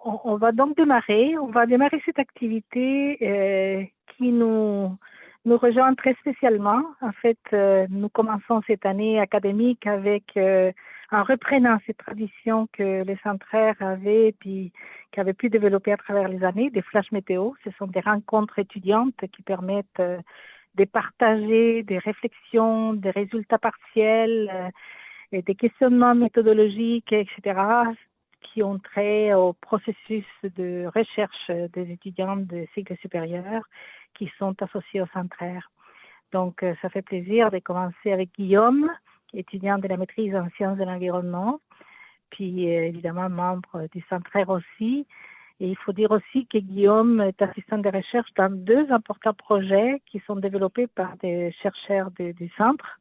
on va donc démarrer. On va démarrer cette activité qui nous rejoint très spécialement. En fait, nous commençons cette année académique en reprenant ces traditions que les centraires avaient puis qui avaient pu développer à travers les années, des flash météo. Ce sont des rencontres étudiantes qui permettent de partager des réflexions, des résultats partiels, et des questionnements méthodologiques, etc., qui ont trait au processus de recherche des étudiants de cycle supérieur qui sont associés au centraire. Donc, ça fait plaisir de commencer avec Guillaume, étudiant de la maîtrise en sciences de l'environnement, puis évidemment membre du centraire aussi. Et il faut dire aussi que Guillaume est assistant de recherche dans 2 importants projets qui sont développés par des chercheurs du centre.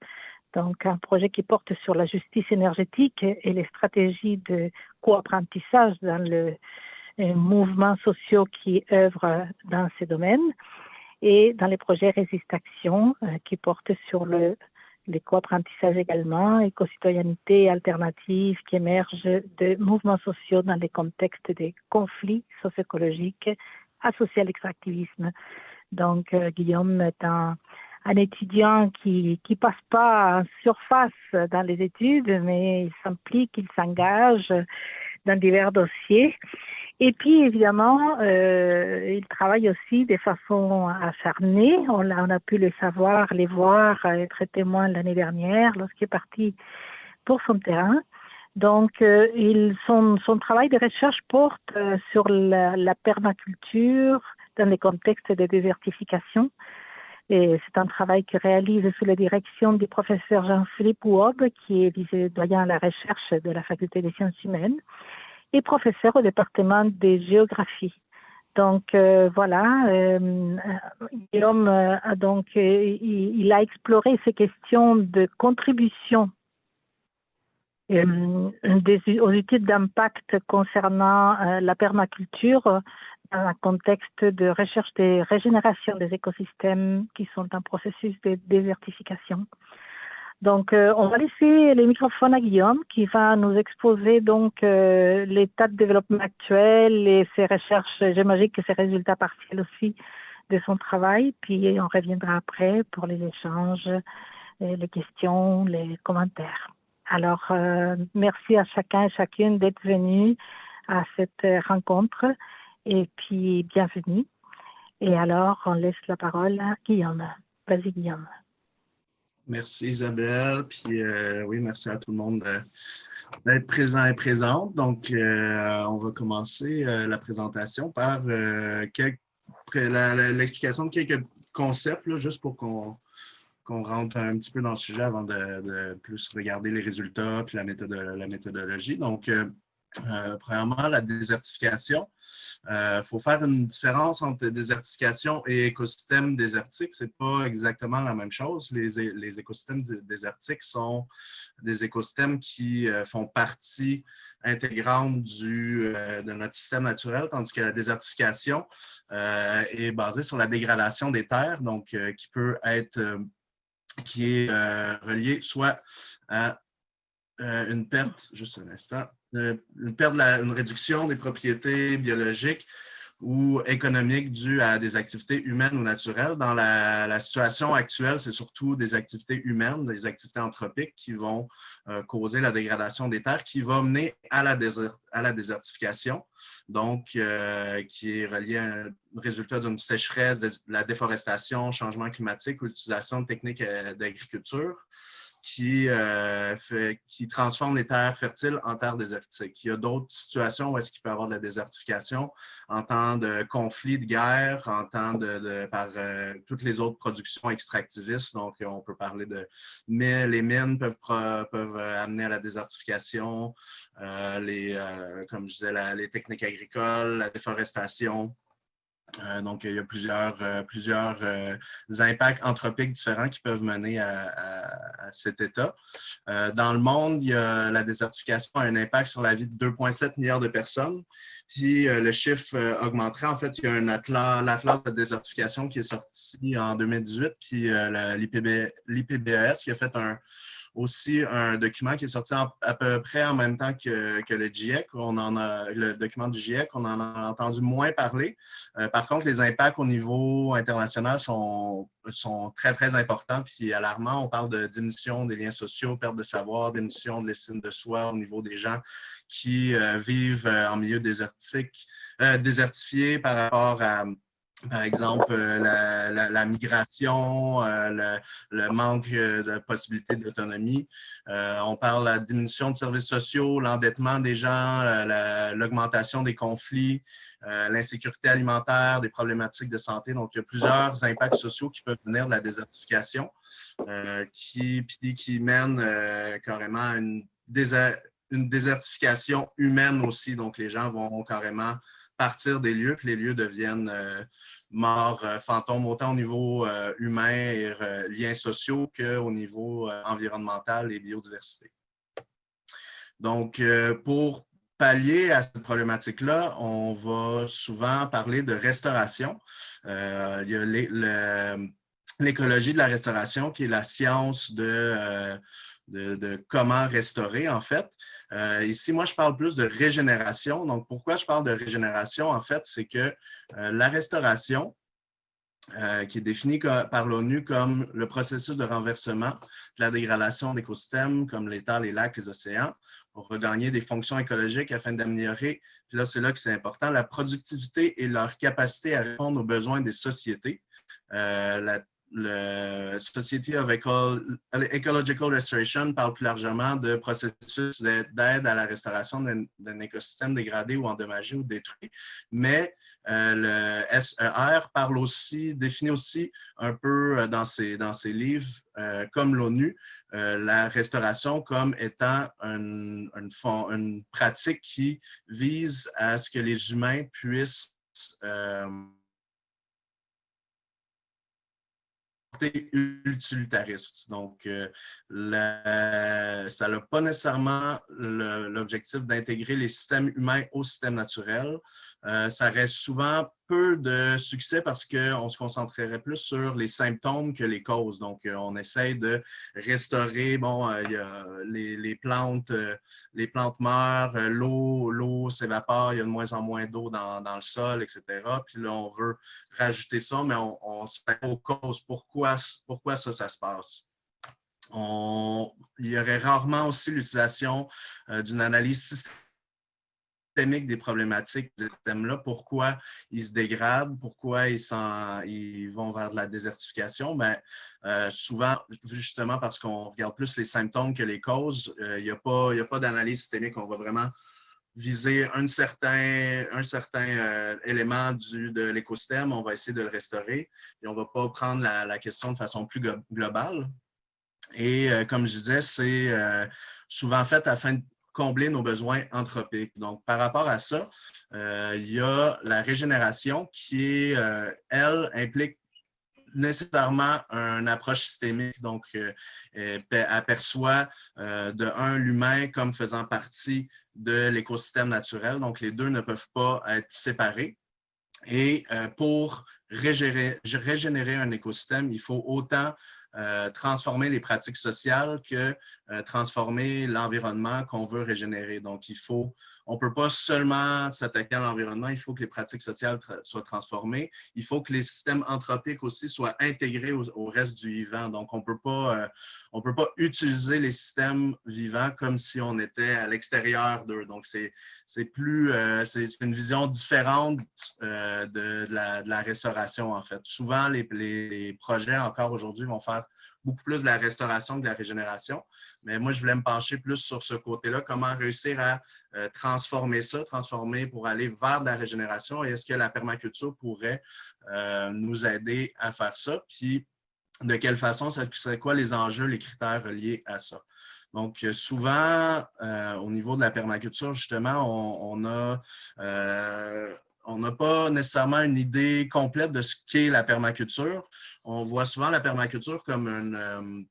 Donc, un projet qui porte sur la justice énergétique et les stratégies de co-apprentissage dans les mouvements sociaux qui œuvrent dans ces domaines. Et dans les projets Résiste Action, qui portent sur les co-apprentissages également, éco-citoyenneté alternative qui émergent de mouvements sociaux dans les contextes des conflits socio-écologiques associés à l'extractivisme. Donc, Guillaume est un étudiant qui passe pas en surface dans les études, mais il s'implique, il s'engage dans divers dossiers. Et puis, évidemment, il travaille aussi de façon acharnée. On a pu le savoir, les voir, être témoin l'année dernière lorsqu'il est parti pour son terrain. Donc, son travail de recherche porte sur la permaculture dans les contextes de désertification. Et c'est un travail qu'il réalise sous la direction du professeur Jean-Philippe Wob, qui est vice-doyen à la recherche de la Faculté des sciences humaines et professeur au département de géographie. Donc voilà, Guillaume il a exploré ces questions de contribution aux études d'impact concernant la permaculture dans un contexte de recherche de régénération des écosystèmes qui sont en processus de désertification. Donc, on va laisser les microphones à Guillaume qui va nous exposer donc l'état de développement actuel et ses recherches, j'imagine que ses résultats partiels aussi de son travail. Puis, on reviendra après pour les échanges, les questions, les commentaires. Alors, merci à chacun et chacune d'être venu à cette rencontre et puis bienvenue. Et alors, on laisse la parole à Guillaume. Vas-y, Guillaume. Merci Isabelle, puis oui, merci à tout le monde d'être présent et présente. Donc, on va commencer la présentation par l'explication de quelques concepts, là, juste pour qu'on rentre un petit peu dans le sujet avant de plus regarder les résultats puis la méthodologie. Donc, premièrement, la désertification. Faut faire une différence entre désertification et écosystème désertique. Ce n'est pas exactement la même chose. Les écosystèmes désertiques sont des écosystèmes qui font partie intégrante de notre système naturel, tandis que la désertification est basée sur la dégradation des terres, donc qui est reliée soit à une perte, juste un instant, une réduction des propriétés biologiques ou économiques dues à des activités humaines ou naturelles. Dans la situation actuelle, c'est surtout des activités humaines, des activités anthropiques qui vont causer la dégradation des terres, qui va mener à la désertification, donc qui est reliée à un résultat d'une sécheresse, de la déforestation, changement climatique ou l'utilisation de techniques d'agriculture qui transforme les terres fertiles en terres désertiques. Il y a d'autres situations où est-ce qu'il peut y avoir de la désertification en temps de conflit, de guerre, en temps par toutes les autres productions extractivistes. Donc, on peut parler de les mines peuvent amener à la désertification, comme je disais, les techniques agricoles, la déforestation. Donc, il y a plusieurs impacts anthropiques différents qui peuvent mener à cet état. Dans le monde, la désertification a un impact sur la vie de 2,7 milliards de personnes. Puis, le chiffre augmenterait. En fait, il y a l'Atlas de la désertification qui est sorti en 2018, puis l'IPBES qui a fait aussi un document qui est sorti à peu près en même temps que le GIEC. Le document du GIEC, on en a entendu moins parler. Par contre, les impacts au niveau international sont très, très importants puis alarmants. On parle de diminution des liens sociaux, perte de savoir, diminution de l'estime de soi au niveau des gens qui vivent en milieu désertifié par rapport à, par exemple, la migration, le manque de possibilités d'autonomie. On parle de la diminution de services sociaux, l'endettement des gens, l'augmentation des conflits, l'insécurité alimentaire, des problématiques de santé. Donc, il y a plusieurs impacts sociaux qui peuvent venir de la désertification qui mènent carrément à une désertification humaine aussi. Donc, les gens vont carrément partir des lieux, puis les lieux deviennent morts fantômes, autant au niveau humain et liens sociaux qu'au niveau environnemental et biodiversité. Donc, pour pallier à cette problématique-là, on va souvent parler de restauration. Il y a l'écologie de la restauration, qui est la science de comment restaurer, en fait. Ici, moi, je parle plus de régénération. Donc, pourquoi je parle de régénération, en fait, c'est que la restauration, qui est définie par l'ONU comme le processus de renversement de la dégradation d'écosystèmes comme les terres, les lacs, les océans, pour regagner des fonctions écologiques afin d'améliorer, puis là, c'est là que c'est important, la productivité et leur capacité à répondre aux besoins des sociétés. Le Society of Ecological Restoration parle plus largement de processus d'aide à la restauration d'un écosystème dégradé ou endommagé ou détruit. Mais le SER définit aussi un peu dans ses livres, comme l'ONU, la restauration comme étant une pratique qui vise à ce que les humains puissent utilitariste. Donc, ça n'a pas nécessairement l'objectif d'intégrer les systèmes humains au système naturel. Ça reste souvent peu de succès parce qu'on se concentrerait plus sur les symptômes que les causes. Donc, on essaye de restaurer, les plantes meurent, l'eau s'évapore, il y a de moins en moins d'eau dans le sol, etc. Puis là, on veut rajouter ça, mais on se fait aux causes. Pourquoi ça se passe? Il y aurait rarement aussi l'utilisation d'une analyse systémique des problématiques de ce thème-là. Pourquoi ils se dégradent? Pourquoi ils vont vers de la désertification? Souvent, justement, parce qu'on regarde plus les symptômes que les causes, il n'y a pas d'analyse systémique. On va vraiment viser un certain élément de l'écosystème, on va essayer de le restaurer et on ne va pas prendre la question de façon plus globale. Et comme je disais, c'est souvent fait afin de combler nos besoins anthropiques. Donc, par rapport à ça, il y a la régénération qui, elle, implique nécessairement une approche systémique. Donc, aperçoit l'humain comme faisant partie de l'écosystème naturel. Donc, les deux ne peuvent pas être séparés. Et pour régénérer un écosystème, il faut autant transformer les pratiques sociales que transformer l'environnement qu'on veut régénérer. Donc, on ne peut pas seulement s'attaquer à l'environnement, il faut que les pratiques sociales soient transformées. Il faut que les systèmes anthropiques aussi soient intégrés au reste du vivant. Donc, on ne peut pas utiliser les systèmes vivants comme si on était à l'extérieur d'eux. Donc, c'est une vision différente de la restauration, en fait. Souvent, les projets, encore aujourd'hui, vont faire beaucoup plus de la restauration que de la régénération. Mais moi, je voulais me pencher plus sur ce côté-là, comment réussir à transformer pour aller vers de la régénération. Et est-ce que la permaculture pourrait nous aider à faire ça? Puis, de quelle façon, c'est quoi les enjeux, les critères reliés à ça? Donc, souvent, au niveau de la permaculture, justement, on n'a pas nécessairement une idée complète de ce qu'est la permaculture. On voit souvent la permaculture comme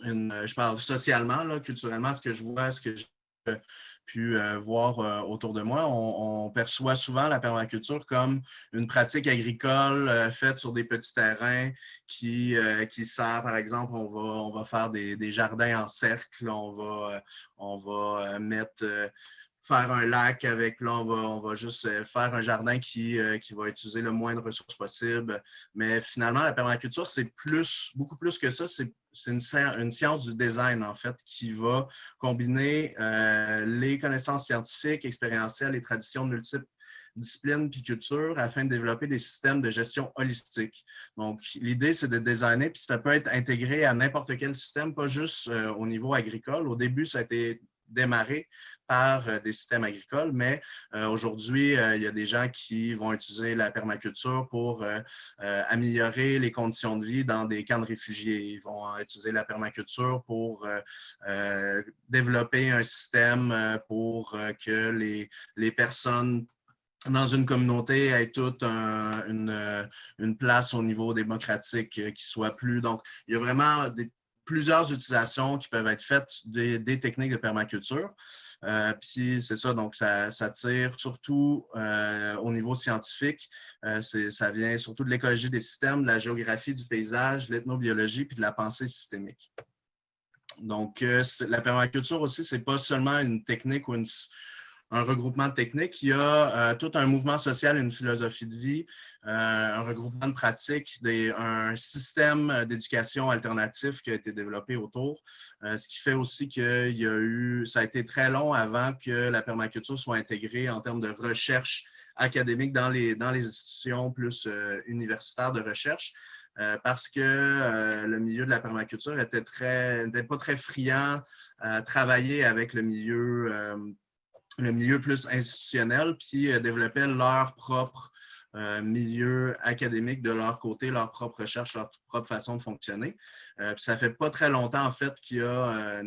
je parle socialement, là, culturellement, ce que je vois, ce que voir autour de moi, on perçoit souvent la permaculture comme une pratique agricole faite sur des petits terrains qui sert, par exemple, on va faire des jardins en cercle, on va faire un lac avec, là, on va juste faire un jardin qui va utiliser le moins de ressources possible. Mais finalement, la permaculture, c'est beaucoup plus que ça. C'est une science du design, en fait, qui va combiner les connaissances scientifiques, expérientielles et traditions de multiples disciplines puis cultures afin de développer des systèmes de gestion holistique. Donc, l'idée, c'est de designer, puis ça peut être intégré à n'importe quel système, pas juste au niveau agricole. Au début, ça a été démarré par des systèmes agricoles, mais aujourd'hui, il y a des gens qui vont utiliser la permaculture pour améliorer les conditions de vie dans des camps de réfugiés. Ils vont utiliser la permaculture pour développer un système pour que les personnes dans une communauté aient toute une place au niveau démocratique qui soit plus. Donc, il y a vraiment plusieurs utilisations qui peuvent être faites des techniques de permaculture. Puis c'est ça, donc ça tire surtout au niveau scientifique. Ça vient surtout de l'écologie des systèmes, de la géographie du paysage, de l'ethnobiologie puis de la pensée systémique. Donc, la permaculture aussi, c'est pas seulement une technique ou un regroupement de techniques. Il y a tout un mouvement social, une philosophie de vie, un regroupement de pratiques, un système d'éducation alternatif qui a été développé autour, ce qui fait aussi ça a été très long avant que la permaculture soit intégrée en termes de recherche académique dans les institutions plus universitaires de recherche. Parce que le milieu de la permaculture n'était pas très friand à travailler avec le milieu plus institutionnel, puis développaient leur propre milieu académique de leur côté, leur propre recherche, leur propre façon de fonctionner. Puis ça fait pas très longtemps, en fait, qu'il y a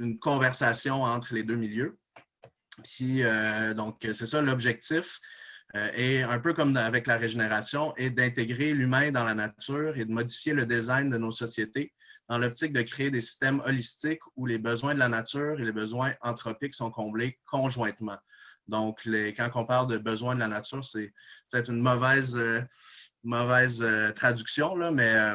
une conversation entre les deux milieux. Puis, donc, c'est ça l'objectif. Et un peu comme avec la régénération, est d'intégrer l'humain dans la nature et de modifier le design de nos sociétés dans l'optique de créer des systèmes holistiques où les besoins de la nature et les besoins anthropiques sont comblés conjointement. Donc, quand on parle de besoins de la nature, c'est une mauvaise traduction, là, mais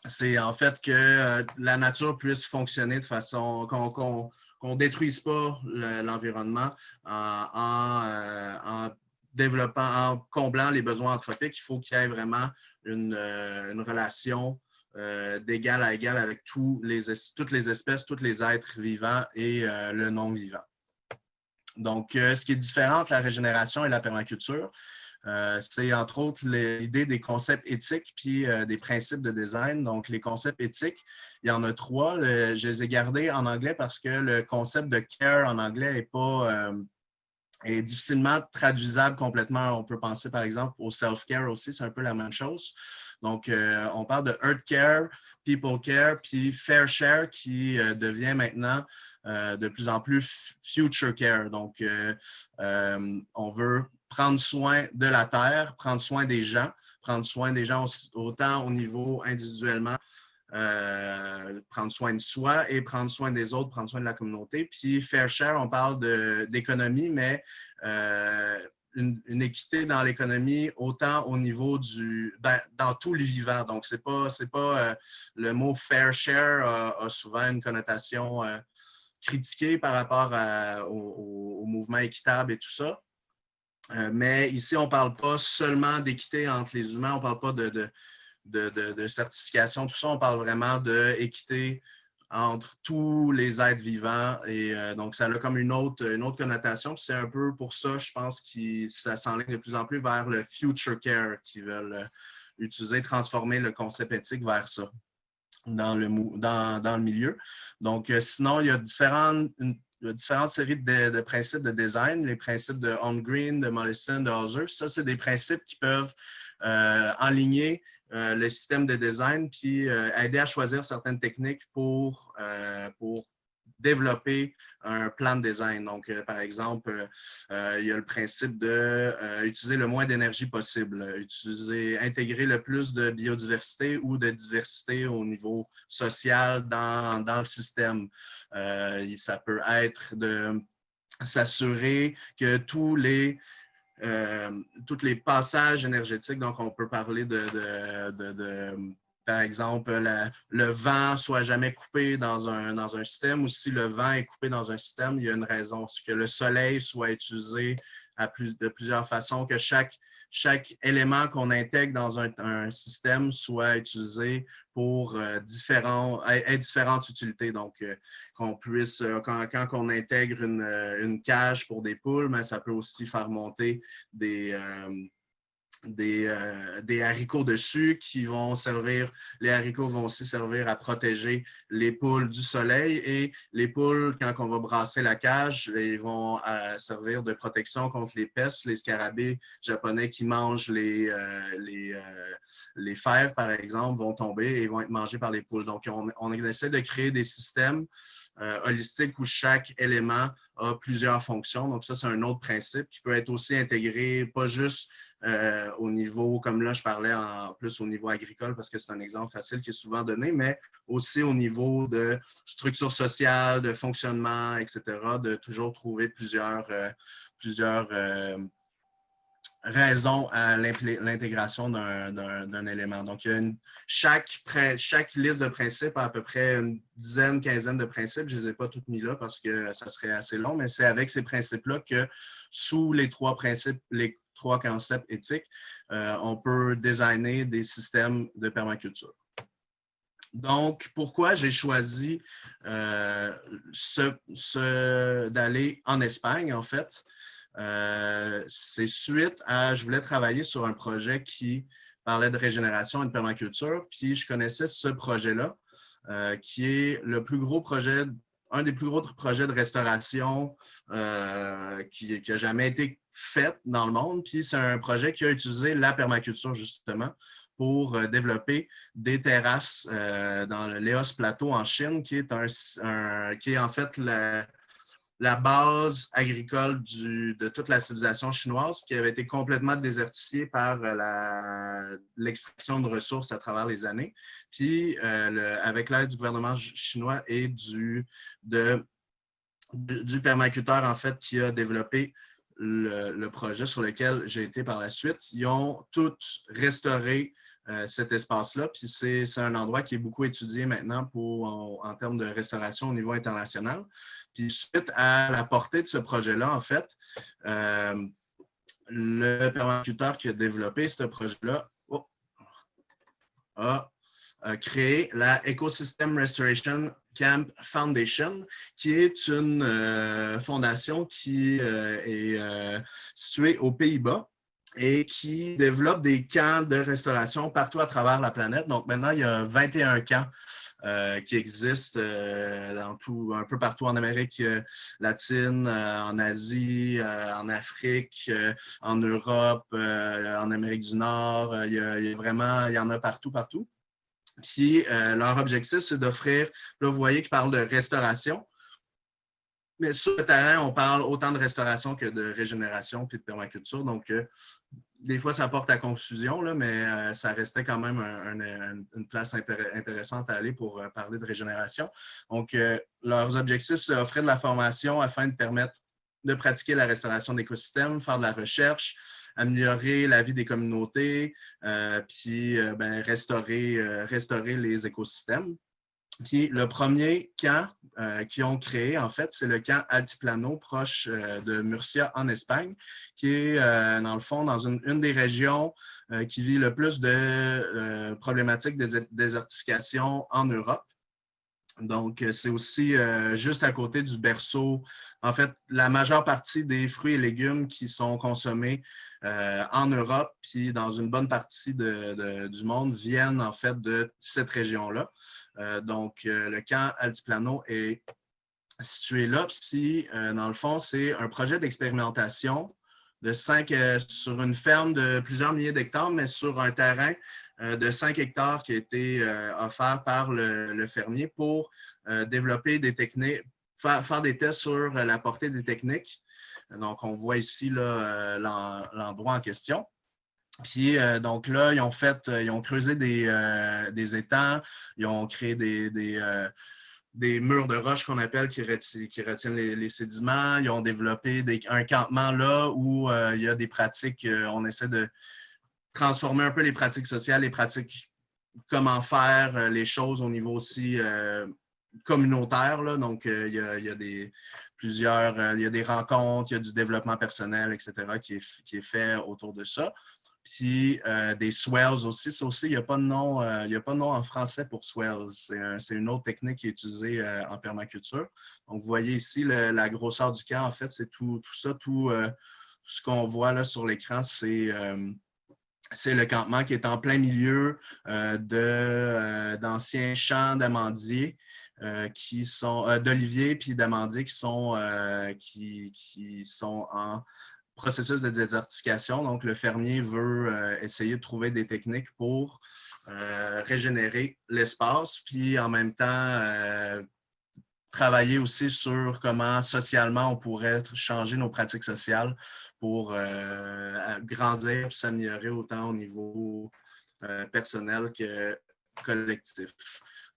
c'est en fait que la nature puisse fonctionner de façon qu'on ne détruise pas l'environnement en développant, en comblant les besoins anthropiques. Il faut qu'il y ait vraiment une relation d'égal à égal avec toutes les espèces, tous les êtres vivants et le non-vivant. Donc, ce qui est différent entre la régénération et la permaculture, c'est entre autres l'idée des concepts éthiques puis des principes de design. Donc, les concepts éthiques, il y en a 3. Je les ai gardés en anglais parce que le concept de care en anglais est difficilement traduisable complètement. On peut penser, par exemple, au self-care aussi, c'est un peu la même chose. Donc, on parle de earth care, people care, puis fair share qui devient maintenant de plus en plus future care. Donc, on veut prendre soin de la terre, prendre soin des gens autant au niveau individuellement, prendre soin de soi et prendre soin des autres, prendre soin de la communauté. Puis fair share, on parle d'économie, mais une équité dans l'économie autant au niveau dans tout le vivant. Donc, c'est pas le mot fair share a souvent une connotation critiquée par rapport au mouvement équitable et tout ça. Mais ici, on ne parle pas seulement d'équité entre les humains, on ne parle pas de certification, tout ça, on parle vraiment d'équité entre tous les êtres vivants. Et donc, ça a comme une autre connotation. C'est un peu pour ça, je pense, que ça s'enligne de plus en plus vers le future care, qui veulent transformer le concept éthique vers ça dans le milieu. Donc, sinon, il y a différentes séries de principes de design, les principes de Holmgreen, de Mollison, de Hauser. Ça, c'est des principes qui peuvent enligner le système de design puis aider à choisir certaines techniques pour développer un plan de design. Donc, par exemple, il y a le principe d'utiliser le moins d'énergie possible, intégrer le plus de biodiversité ou de diversité au niveau social dans le système. Ça peut être de s'assurer que tous les passages énergétiques, donc on peut parler par exemple, le vent soit jamais coupé dans un système, ou si le vent est coupé dans un système, il y a une raison. C'est que le soleil soit utilisé de plusieurs façons, que chaque élément qu'on intègre dans un système soit utilisé pour différentes utilités. Donc, qu'on puisse, quand on intègre une cage pour des poules, mais ça peut aussi faire monter des haricots dessus les haricots vont aussi servir à protéger les poules du soleil, et les poules, quand on va brasser la cage, ils vont servir de protection contre les pestes, les scarabées japonais qui mangent les fèves, par exemple, vont tomber et vont être mangés par les poules. Donc, on essaie de créer des systèmes holistique où chaque élément a plusieurs fonctions. Donc, ça, c'est un autre principe qui peut être aussi intégré, pas juste au niveau, comme là, je parlais plus au niveau agricole parce que c'est un exemple facile qui est souvent donné, mais aussi au niveau de structure sociale, de fonctionnement, etc., de toujours trouver plusieurs raisons à l'intégration d'un élément. Donc, chaque liste de principes a à peu près une dizaine, quinzaine de principes. Je ne les ai pas toutes mis là parce que ça serait assez long, mais c'est avec ces principes-là que, sous les trois principes, les trois concepts éthiques, on peut designer des systèmes de permaculture. Donc, pourquoi j'ai choisi d'aller en Espagne, en fait? C'est suite à, je voulais travailler sur un projet qui parlait de régénération et de permaculture, puis je connaissais ce projet-là, qui est un des plus gros projets de restauration qui a jamais été fait dans le monde, puis c'est un projet qui a utilisé la permaculture, justement, pour développer des terrasses dans le Laos Plateau en Chine, qui est en fait la base agricole de toute la civilisation chinoise, qui avait été complètement désertifiée par l'extraction de ressources à travers les années. Puis, avec l'aide du gouvernement chinois et du permaculteur, en fait, qui a développé le projet sur lequel j'ai été par la suite, ils ont tous restauré cet espace-là. Puis c'est un endroit qui est beaucoup étudié maintenant en termes de restauration au niveau international. Puis suite à la portée de ce projet-là, en fait, le permaculteur qui a développé ce projet-là a créé la Ecosystem Restoration Camp Foundation, qui est une fondation qui est située aux Pays-Bas et qui développe des camps de restauration partout à travers la planète. Donc maintenant, il y a 21 camps qui existent un peu partout en Amérique latine, en Asie, en Afrique, en Europe, en Amérique du Nord. Il y en a partout. Puis leur objectif, c'est d'offrir, là, vous voyez qu'ils parlent de restauration, mais sur le terrain, on parle autant de restauration que de régénération puis de permaculture. Donc, des fois, ça porte à confusion, là, mais ça restait quand même une place intéressante à aller pour parler de régénération. Donc, leurs objectifs, c'est d'offrir de la formation afin de permettre de pratiquer la restauration d'écosystèmes, faire de la recherche, améliorer la vie des communautés, puis restaurer les écosystèmes. Puis le premier camp qu'ils ont créé, en fait, c'est le camp Altiplano, proche de Murcia, en Espagne, qui est, dans le fond, dans une des régions qui vit le plus de problématiques de désertification en Europe. Donc, c'est aussi juste à côté du berceau. En fait, la majeure partie des fruits et légumes qui sont consommés en Europe, puis dans une bonne partie du monde, viennent en fait de cette région-là. Donc, le camp Altiplano est situé là. Puis, dans le fond, c'est un projet d'expérimentation sur une ferme de plusieurs milliers d'hectares, mais sur un terrain de 5 hectares qui a été offert par le fermier pour développer des techniques, faire des tests sur la portée des techniques. Donc, on voit ici là, l'endroit en question. Puis, donc là, ils ont creusé des étangs, ils ont créé des murs de roche qu'on appelle qui retiennent les sédiments. Ils ont développé un campement là où il y a des pratiques, on essaie de transformer un peu les pratiques sociales, les pratiques, comment faire les choses au niveau aussi communautaire. Là. Donc, il y a des rencontres, il y a du développement personnel, etc., qui est fait autour de ça. Puis des swells aussi. Ça aussi, il n'y a pas de nom, en français pour swells. C'est une autre technique qui est utilisée en permaculture. Donc, vous voyez ici la grosseur du camp. En fait, c'est tout ça, tout ce qu'on voit là sur l'écran, c'est le campement qui est en plein milieu d'anciens champs d'amandiers d'oliviers puis d'amandiers qui sont en processus de désertification. Donc, le fermier veut essayer de trouver des techniques pour régénérer l'espace, puis en même temps travailler aussi sur comment socialement on pourrait changer nos pratiques sociales pour grandir et s'améliorer autant au niveau personnel que collectif.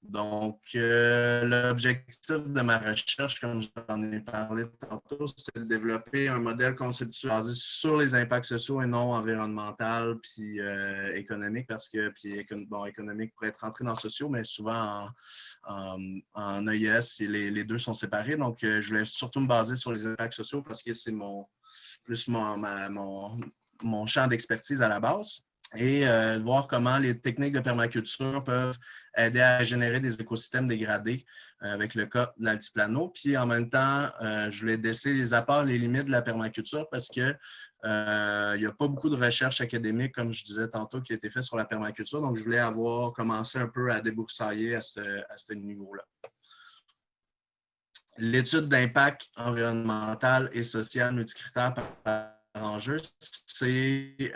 Donc, l'objectif de ma recherche, comme j'en ai parlé tantôt, c'est de développer un modèle conceptuel basé sur les impacts sociaux et non environnemental puis économique, parce que, économique pourrait être rentré dans sociaux, mais souvent en EIS, les deux sont séparés. Donc, je voulais surtout me baser sur les impacts sociaux parce que c'est mon champ d'expertise à la base. Et voir comment les techniques de permaculture peuvent aider à générer des écosystèmes dégradés avec le cas de l'altiplano. Puis en même temps, je voulais déceler les apports, les limites de la permaculture parce qu'il n'y a pas beaucoup de recherches académiques, comme je disais tantôt, qui a été fait sur la permaculture. Donc, je voulais avoir commencé un peu à débroussailler à ce niveau-là. L'étude d'impact environnemental et social multicritère par enjeu, c'est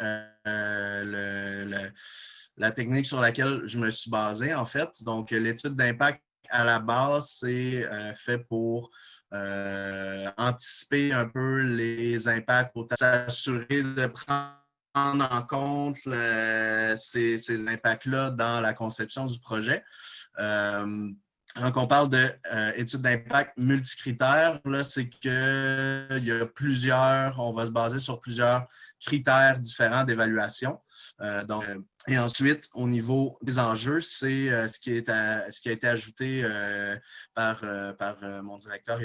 la technique sur laquelle je me suis basé, en fait. Donc, l'étude d'impact, à la base, c'est fait pour anticiper un peu les impacts, pour s'assurer de prendre en compte ces impacts-là dans la conception du projet. Quand on parle d'études d'impact multicritères, c'est qu'il y a on va se baser sur plusieurs critères différents d'évaluation. Et ensuite, au niveau des enjeux, c'est ce qui a été ajouté par mon directeur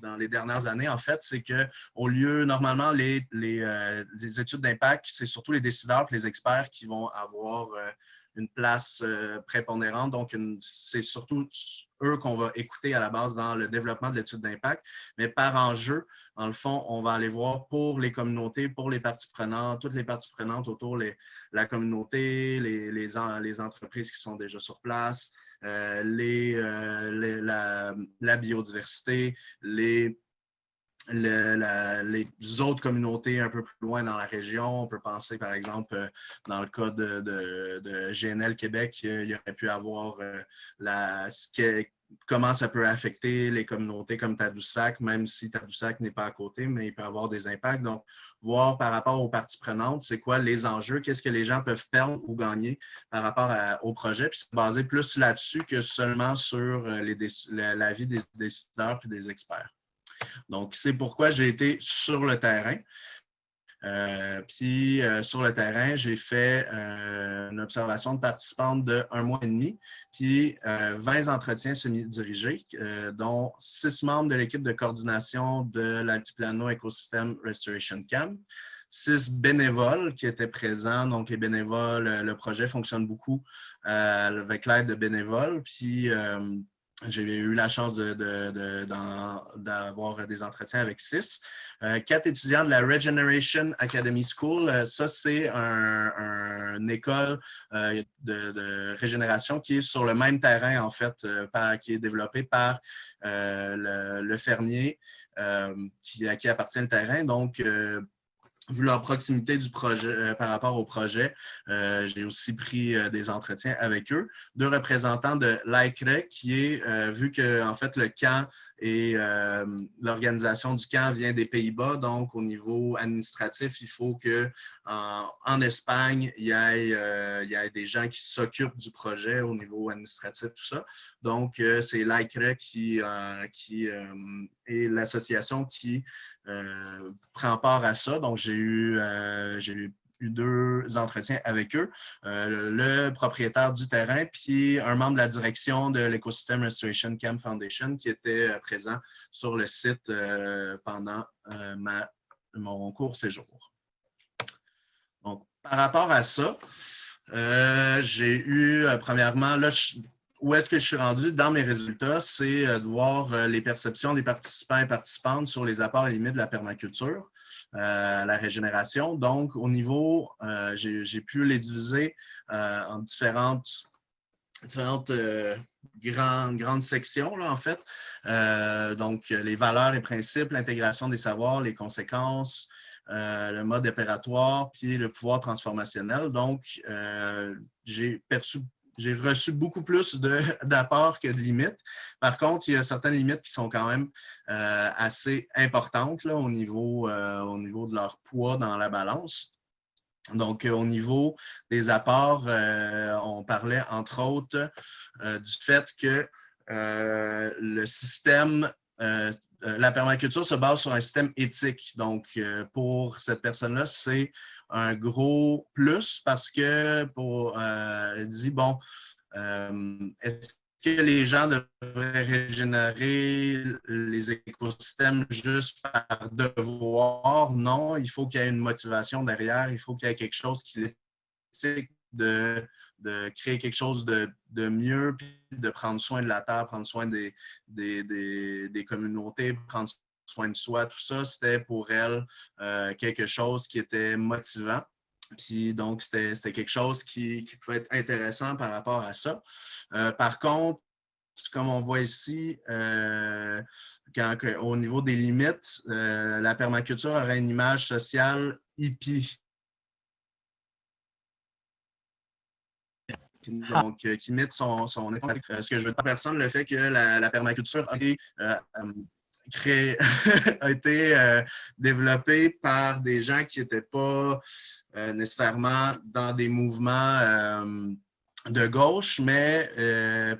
dans les dernières années, en fait, c'est qu'au lieu, normalement, les études d'impact, c'est surtout les décideurs et les experts qui vont avoir une place prépondérante. Donc, c'est surtout eux qu'on va écouter à la base dans le développement de l'étude d'impact. Mais par enjeu, dans le fond, on va aller voir pour les communautés, pour les parties prenantes, toutes les parties prenantes autour de la communauté, les entreprises qui sont déjà sur place, la biodiversité, les autres communautés un peu plus loin dans la région. On peut penser, par exemple, dans le cas de GNL Québec, il y aurait pu avoir comment ça peut affecter les communautés comme Tadoussac, même si Tadoussac n'est pas à côté, mais il peut avoir des impacts. Donc, voir par rapport aux parties prenantes, c'est quoi les enjeux, qu'est-ce que les gens peuvent perdre ou gagner par rapport au projet, puis se baser plus là-dessus que seulement sur l'avis des décideurs et des experts. Donc, c'est pourquoi j'ai été sur le terrain. Sur le terrain, j'ai fait une observation de participantes de 1 mois et demi, puis 20 entretiens semi-dirigés, dont 6 membres de l'équipe de coordination de l'Altiplano Ecosystem Restoration Camp, 6 bénévoles qui étaient présents. Donc, les bénévoles, le projet fonctionne beaucoup avec l'aide de bénévoles, puis j'ai eu la chance d'avoir des entretiens avec 6. 4 étudiants de la Regeneration Academy School. Ça, c'est une école de régénération qui est sur le même terrain, en fait, qui est développé par le fermier qui appartient au terrain. Donc, vu leur proximité du projet par rapport au projet, j'ai aussi pris des entretiens avec eux. 2 représentants de l'AICRE, qui est, vu que en fait, le camp et l'organisation du camp vient des Pays-Bas. Donc, au niveau administratif, il faut qu'en Espagne, il y ait des gens qui s'occupent du projet au niveau administratif, tout ça. Donc, c'est l'ICRE qui est l'association qui prend part à ça. Donc, j'ai eu 2 entretiens avec eux, le propriétaire du terrain, puis un membre de la direction de l'Ecosystem Restoration Camp Foundation qui était présent sur le site pendant mon court séjour. Donc, par rapport à ça, j'ai eu, premièrement, là, où est-ce que je suis rendu dans mes résultats, c'est de voir les perceptions des participants et participantes sur les apports et limites de la permaculture. La régénération. Donc, au niveau, j'ai pu les diviser en différentes grandes sections, là, en fait. Donc, les valeurs et principes, l'intégration des savoirs, les conséquences, le mode opératoire, puis le pouvoir transformationnel. Donc, j'ai reçu beaucoup plus d'apports que de limites. Par contre, il y a certaines limites qui sont quand même assez importantes là, au niveau de leur poids dans la balance. Donc, au niveau des apports, on parlait entre autres du fait que le système, la permaculture se base sur un système éthique. Donc, pour cette personne-là, c'est un gros plus parce que elle dit, bon, est-ce que les gens devraient régénérer les écosystèmes juste par devoir? Non, il faut qu'il y ait une motivation derrière, il faut qu'il y ait quelque chose qui l'éthique de créer quelque chose de mieux, puis de prendre soin de la terre, prendre soin des communautés, prendre soin de soi, tout ça, c'était pour elle quelque chose qui était motivant. Puis donc, c'était quelque chose qui pouvait être intéressant par rapport à ça. Par contre, comme on voit ici, au niveau des limites, la permaculture aurait une image sociale hippie. Donc, qui imite son ce que je veux dire, personne, le fait que la permaculture a été a été développée par des gens qui n'étaient pas nécessairement dans des mouvements de gauche, mais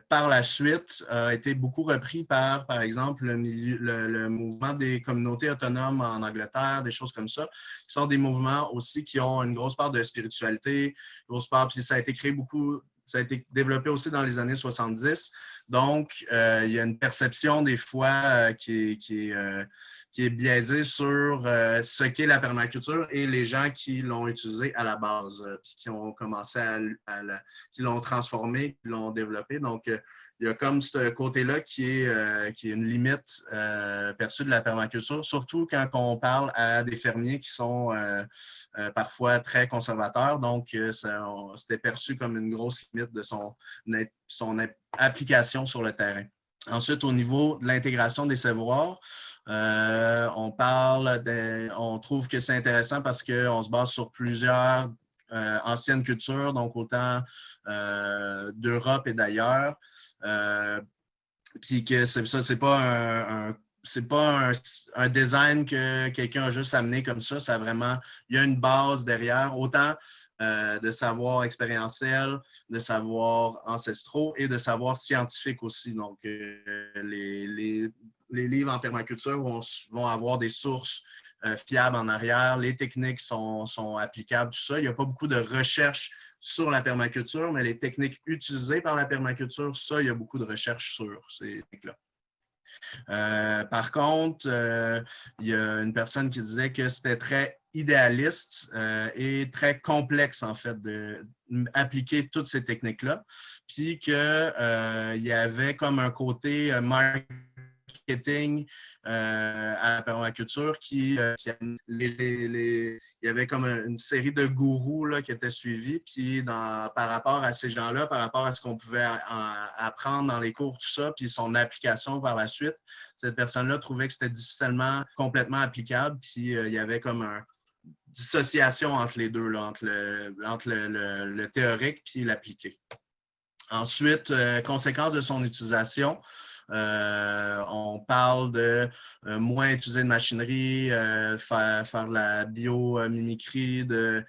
par la suite a été beaucoup repris par exemple, le mouvement des communautés autonomes en Angleterre, des choses comme ça, qui sont des mouvements aussi qui ont une grosse part de spiritualité, une grosse part, puis ça a été créé beaucoup. Ça a été développé aussi dans les années 70. Donc, il y a une perception des fois qui est biaisée sur ce qu'est la permaculture et les gens qui l'ont utilisé à la base, puis qui ont commencé qui l'ont transformé, qui l'ont développé. Donc, il y a comme ce côté-là qui est une limite perçue de la permaculture, surtout quand on parle à des fermiers qui sont parfois très conservateurs. Donc, c'était perçu comme une grosse limite de son application sur le terrain. Ensuite, au niveau de l'intégration des savoirs, on trouve que c'est intéressant parce qu'on se base sur plusieurs anciennes cultures, donc autant d'Europe et d'ailleurs. Puis que c'est pas un design que quelqu'un a juste amené comme ça. Ça vraiment, il y a une base derrière, autant de savoir expérientiel, de savoir ancestraux et de savoir scientifique aussi. Donc, les livres en permaculture vont avoir des sources fiables en arrière. Les techniques sont applicables, tout ça. Il n'y a pas beaucoup de recherche sur la permaculture, mais les techniques utilisées par la permaculture, ça, il y a beaucoup de recherches sur ces techniques-là. Par contre, il y a une personne qui disait que c'était très idéaliste et très complexe, en fait, d'appliquer toutes ces techniques-là, puis qu'il y avait comme un côté marketing à la permaculture il y avait comme une série de gourous là, qui étaient suivis, puis par rapport à ces gens-là, par rapport à ce qu'on pouvait apprendre dans les cours, tout ça, puis son application par la suite, cette personne-là trouvait que c'était difficilement complètement applicable, puis il y avait comme une dissociation entre les deux, là, entre le théorique puis l'appliqué. Ensuite, conséquence de son utilisation, On parle de moins utiliser de machinerie, faire de la biomimicrie, de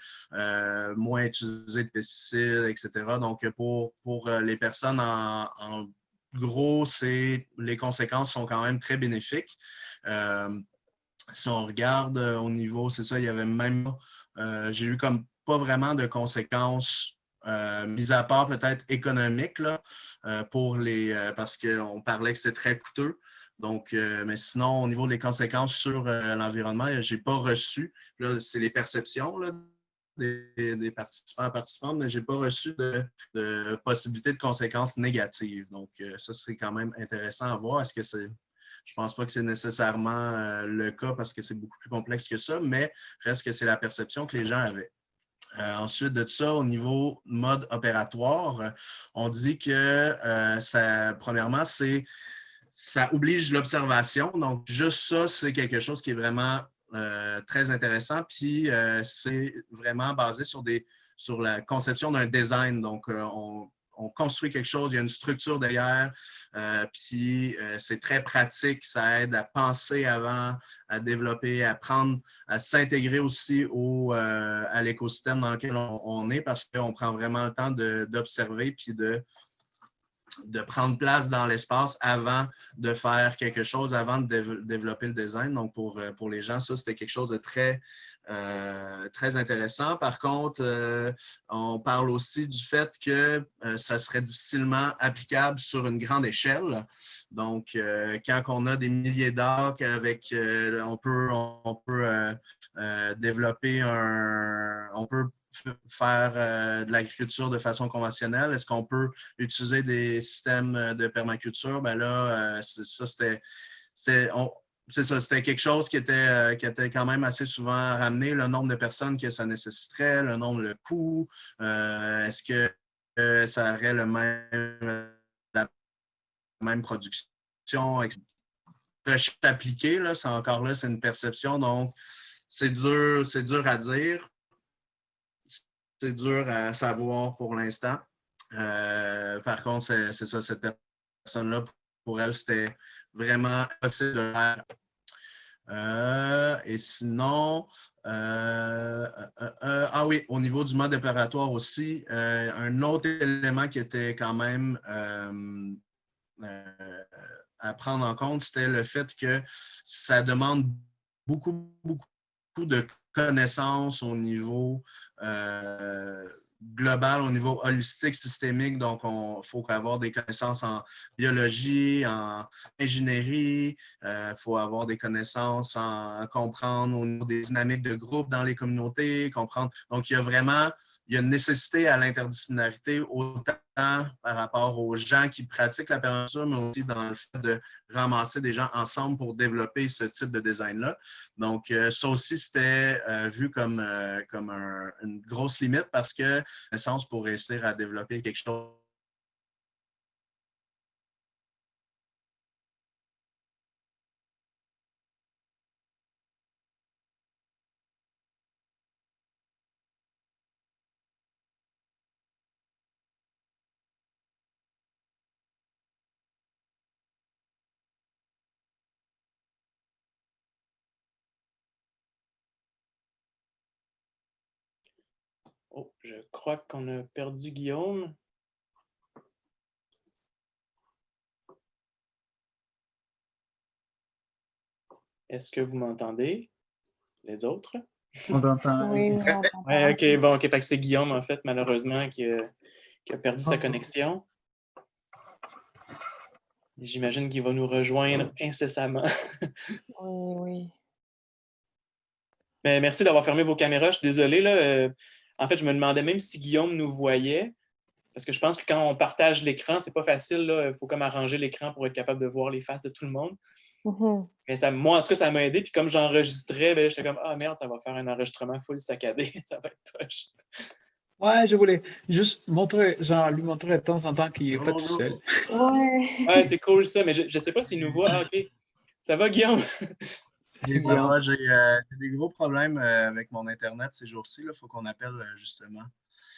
moins utiliser de pesticides, etc. Donc, pour les personnes en gros, les conséquences sont quand même très bénéfiques. Si on regarde au niveau, c'est ça, il y avait même, j'ai eu comme pas vraiment de conséquences, mis à part peut-être économiques, là, parce qu'on parlait que c'était très coûteux. Donc, mais sinon, au niveau des conséquences sur l'environnement, je n'ai pas reçu, là, c'est les perceptions là, des participants et participantes, mais je n'ai pas reçu de possibilité de conséquences négatives. Donc, ça, c'est quand même intéressant à voir. Est-ce que c'est Je ne pense pas que c'est nécessairement le cas parce que c'est beaucoup plus complexe que ça, mais reste que c'est la perception que les gens avaient. Ensuite de ça, au niveau mode opératoire, on dit que premièrement, ça oblige l'observation. Donc, juste ça, c'est quelque chose qui est vraiment très intéressant. Puis, c'est vraiment basé sur la conception d'un design. Donc, on construit quelque chose, il y a une structure derrière, puis c'est très pratique, ça aide à penser avant, à développer, à s'intégrer aussi à l'écosystème dans lequel on est parce qu'on prend vraiment le temps d'observer puis de prendre place dans l'espace avant de faire quelque chose, avant de développer le design. Donc, pour les gens, ça, c'était quelque chose de très intéressant. Par contre, on parle aussi du fait que ça serait difficilement applicable sur une grande échelle. Donc, quand on a des milliers d'arcs on peut développer on peut faire de l'agriculture de façon conventionnelle. Est-ce qu'on peut utiliser des systèmes de permaculture? Ben là, c'était quelque chose qui était quand même assez souvent ramené, le nombre de personnes que ça nécessiterait, le coût. Est-ce que ça aurait la même production? Recherche appliquée, là, c'est une perception, donc c'est dur à dire. C'est dur à savoir pour l'instant. Par contre, c'est ça, cette personne-là, pour elle, c'était vraiment possible de faire. Et sinon, ah oui, au niveau du mode opératoire aussi, un autre élément qui était quand même à prendre en compte, c'était le fait que ça demande beaucoup de connaissances au niveau global, au niveau holistique, systémique. Donc, il faut avoir des connaissances en biologie, en ingénierie, il faut avoir des connaissances en comprendre au niveau des dynamiques de groupe dans les communautés, comprendre. Donc, il y a une nécessité à l'interdisciplinarité autant par rapport aux gens qui pratiquent la permaculture, mais aussi dans le fait de ramasser des gens ensemble pour développer ce type de design-là. Donc, ça aussi, c'était vu comme une grosse limite parce que, en essence, pour réussir à développer quelque chose Oh, je crois qu'on a perdu Guillaume. Est-ce que vous m'entendez, les autres? On t'entend. Oui, on t'entend. Ouais, OK, bon, OK, fait que c'est Guillaume, en fait, malheureusement, qui a perdu sa connexion. J'imagine qu'il va nous rejoindre incessamment. Oui, oui. Mais merci d'avoir fermé vos caméras. Je suis désolé, là. En fait, je me demandais même si Guillaume nous voyait, parce que je pense que quand on partage l'écran, c'est pas facile, là. Il faut comme arranger l'écran pour être capable de voir les faces de tout le monde. Mhm. Mais moi, en tout cas, ça m'a aidé. Puis comme j'enregistrais, ben, j'étais comme, ah merde, ça va faire un enregistrement full saccadé. Ça va être poche. Ouais, je voulais juste lui montrer de temps en temps qu'il n'est pas tout seul. Ouais. Ouais, c'est cool ça, mais je sais pas s'il nous voit. Ah, OK. Ça va, Guillaume? Salut, ça Guillaume. va, j'ai des gros problèmes avec mon Internet ces jours-ci. Il faut qu'on appelle justement.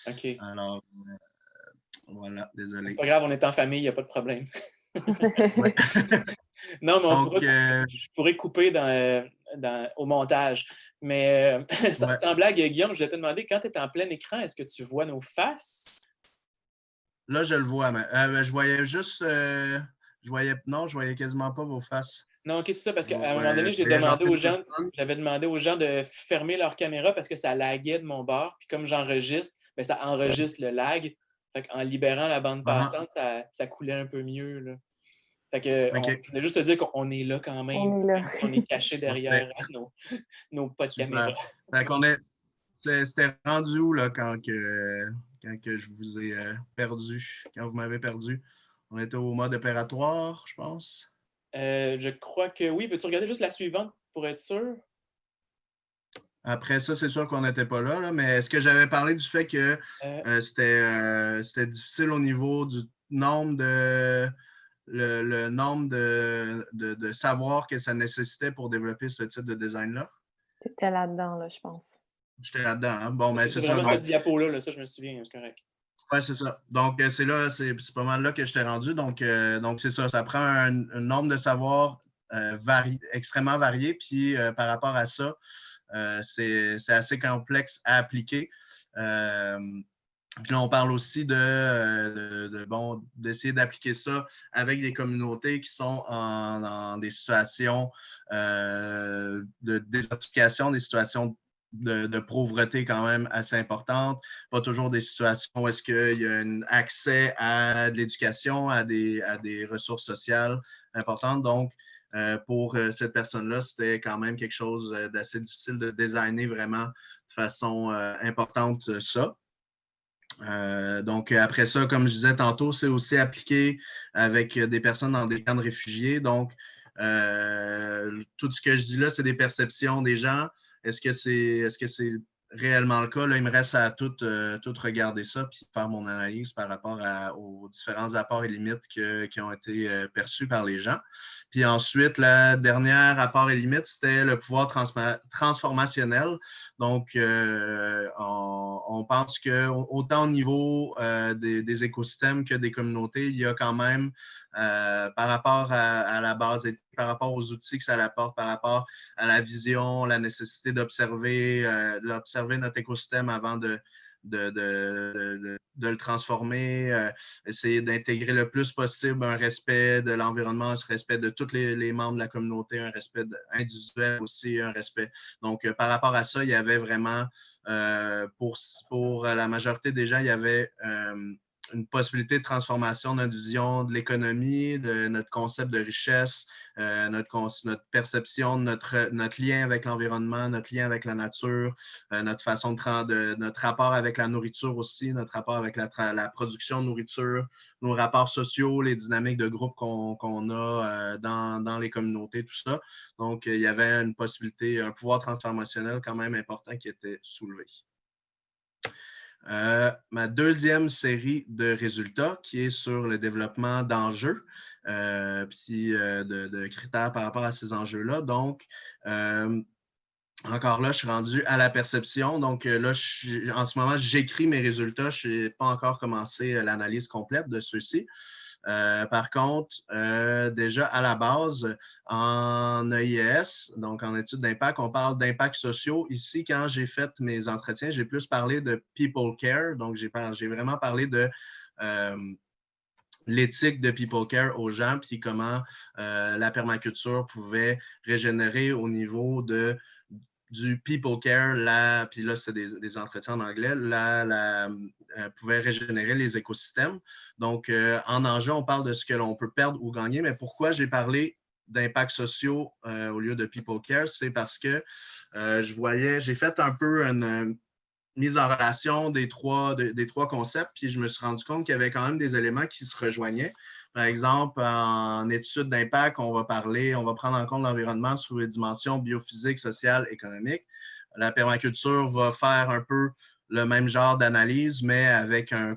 OK. Alors, voilà, désolé. C'est pas grave, on est en famille, il n'y a pas de problème. Ouais. Non, mais Donc, je pourrais couper au montage. Mais ouais. sans blague, Guillaume, je vais te demander, quand tu es en plein écran, est-ce que tu vois nos faces? Là, je le vois, mais je voyais juste. Non, je voyais quasiment pas vos faces. Non, OK, c'est ça, parce qu'à un Vous moment donné, voyez genre une personne. j'avais demandé aux gens de fermer leur caméra parce que ça laguait de mon bord. Puis comme j'enregistre, ben, ça enregistre le lag. Fait qu'en libérant la bande Ah, passante, ça coulait un peu mieux, là. Fait que OK. je voulais juste te dire qu'on est là quand même, On est là. même si on est caché Parfait. derrière nos pas de caméra. Super. Fait qu'on est. C'était rendu où là, quand que je vous ai perdu, quand vous m'avez perdu? On était au mode opératoire, je pense. Je crois que oui. Veux-tu regarder juste la suivante pour être sûr? Après ça, c'est sûr qu'on n'était pas là, mais est-ce que j'avais parlé du fait que Euh, c'était difficile au niveau du nombre le nombre de savoir que ça nécessitait pour développer ce type de design-là? Tu étais là-dedans, là, je pense. J'étais là-dedans, hein? Bon, ben c'est c'est ça. vraiment Donc, cette diapo-là, là, ça, je me souviens, c'est correct. ouais, c'est ça. Donc, c'est pas mal là que je t'ai rendu. Donc c'est ça. Ça prend un nombre de savoirs extrêmement varié. Puis, par rapport à ça, c'est assez complexe à appliquer. Puis là, on parle aussi d'essayer d'appliquer ça avec des communautés qui sont dans des situations de désertification, des situations de pauvreté quand même assez importantes. Pas toujours des situations où est-ce qu'il y a un accès à de l'éducation, à des ressources sociales importantes. Donc, pour cette personne-là, c'était quand même quelque chose d'assez difficile de designer vraiment de façon importante ça. Donc, après ça, comme je disais tantôt, c'est aussi appliqué avec des personnes dans des camps de réfugiés. Donc, tout ce que je dis là, c'est des perceptions des gens. Est-ce que c'est réellement le cas? Là, il me reste à tout regarder ça puis faire mon analyse par rapport aux différents apports et limites qui ont été perçus par les gens. Puis ensuite, la dernière apport et limite, c'était le pouvoir transformationnel. Donc, on pense que autant au niveau des écosystèmes que des communautés, il y a quand même, par rapport à la base éthique, par rapport aux outils que ça apporte, par rapport à la vision, la nécessité d'observer notre écosystème avant de le transformer, essayer d'intégrer le plus possible un respect de l'environnement, un respect de tous les membres de la communauté, un respect individuel aussi, un respect. Donc, par rapport à ça, il y avait vraiment, pour la majorité des gens, il y avait une possibilité de transformation de notre vision de l'économie, de notre concept de richesse, notre perception, notre lien avec l'environnement, notre lien avec la nature, notre façon notre rapport avec la nourriture aussi, notre rapport avec la production de nourriture, nos rapports sociaux, les dynamiques de groupe qu'on a dans les communautés, tout ça. Donc, il y avait une possibilité, un pouvoir transformationnel quand même important qui était soulevé. Ma deuxième série de résultats qui est sur le développement d'enjeux puis de critères par rapport à ces enjeux-là. Donc, encore là, je suis rendu à la perception. Donc là, en ce moment, j'écris mes résultats. Je n'ai pas encore commencé l'analyse complète de ceux-ci. Par contre, déjà à la base, en EIS, donc en études d'impact, on parle d'impacts sociaux. Ici, quand j'ai fait mes entretiens, j'ai plus parlé de people care. Donc, j'ai vraiment parlé de l'éthique de people care aux gens, puis comment la permaculture pouvait régénérer au niveau du people care, puis là, c'est des entretiens en anglais, pouvait régénérer les écosystèmes. Donc, en enjeu, on parle de ce que l'on peut perdre ou gagner, mais pourquoi j'ai parlé d'impacts sociaux au lieu de people care, c'est parce que j'ai fait un peu une mise en relation des trois concepts, puis je me suis rendu compte qu'il y avait quand même des éléments qui se rejoignaient. Par exemple, en études d'impact, on va prendre en compte l'environnement sous les dimensions biophysiques, sociales, économiques. La permaculture va faire un peu le même genre d'analyse, mais avec un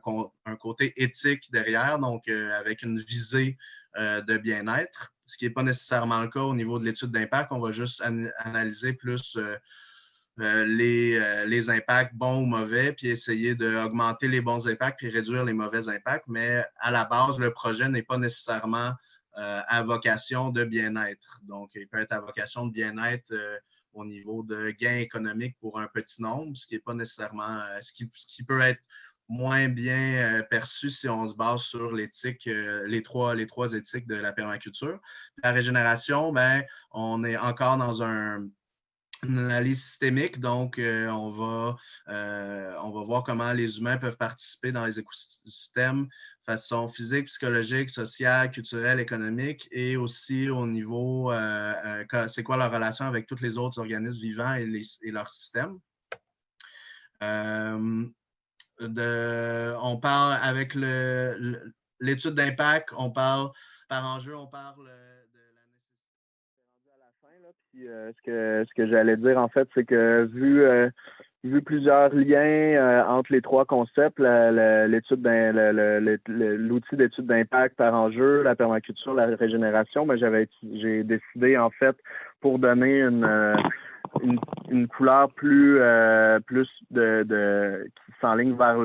côté éthique derrière, donc avec une visée de bien-être, ce qui n'est pas nécessairement le cas au niveau de l'étude d'impact. On va juste analyser plus les impacts bons ou mauvais, puis essayer d'augmenter les bons impacts puis réduire les mauvais impacts. Mais à la base, le projet n'est pas nécessairement à vocation de bien-être. Donc, il peut être à vocation de bien-être au niveau de gains économiques pour un petit nombre, ce qui n'est pas nécessairement ce qui peut être moins bien perçu si on se base sur l'éthique, les trois éthiques de la permaculture. La régénération, ben, on est encore dans une analyse systémique, donc on va voir comment les humains peuvent participer dans les écosystèmes de façon physique, psychologique, sociale, culturelle, économique, et aussi au niveau, c'est quoi leur relation avec tous les autres organismes vivants et leurs systèmes. On parle avec l'étude d'impact, on parle par enjeu, on parle de la nécessité. À la fin, là, puis, ce que j'allais dire, en fait, c'est que vu plusieurs liens entre les trois concepts, l'outil d'étude d'impact par enjeu, la permaculture, la régénération, ben, j'ai décidé, en fait, pour donner une couleur plus qui s'enligne vers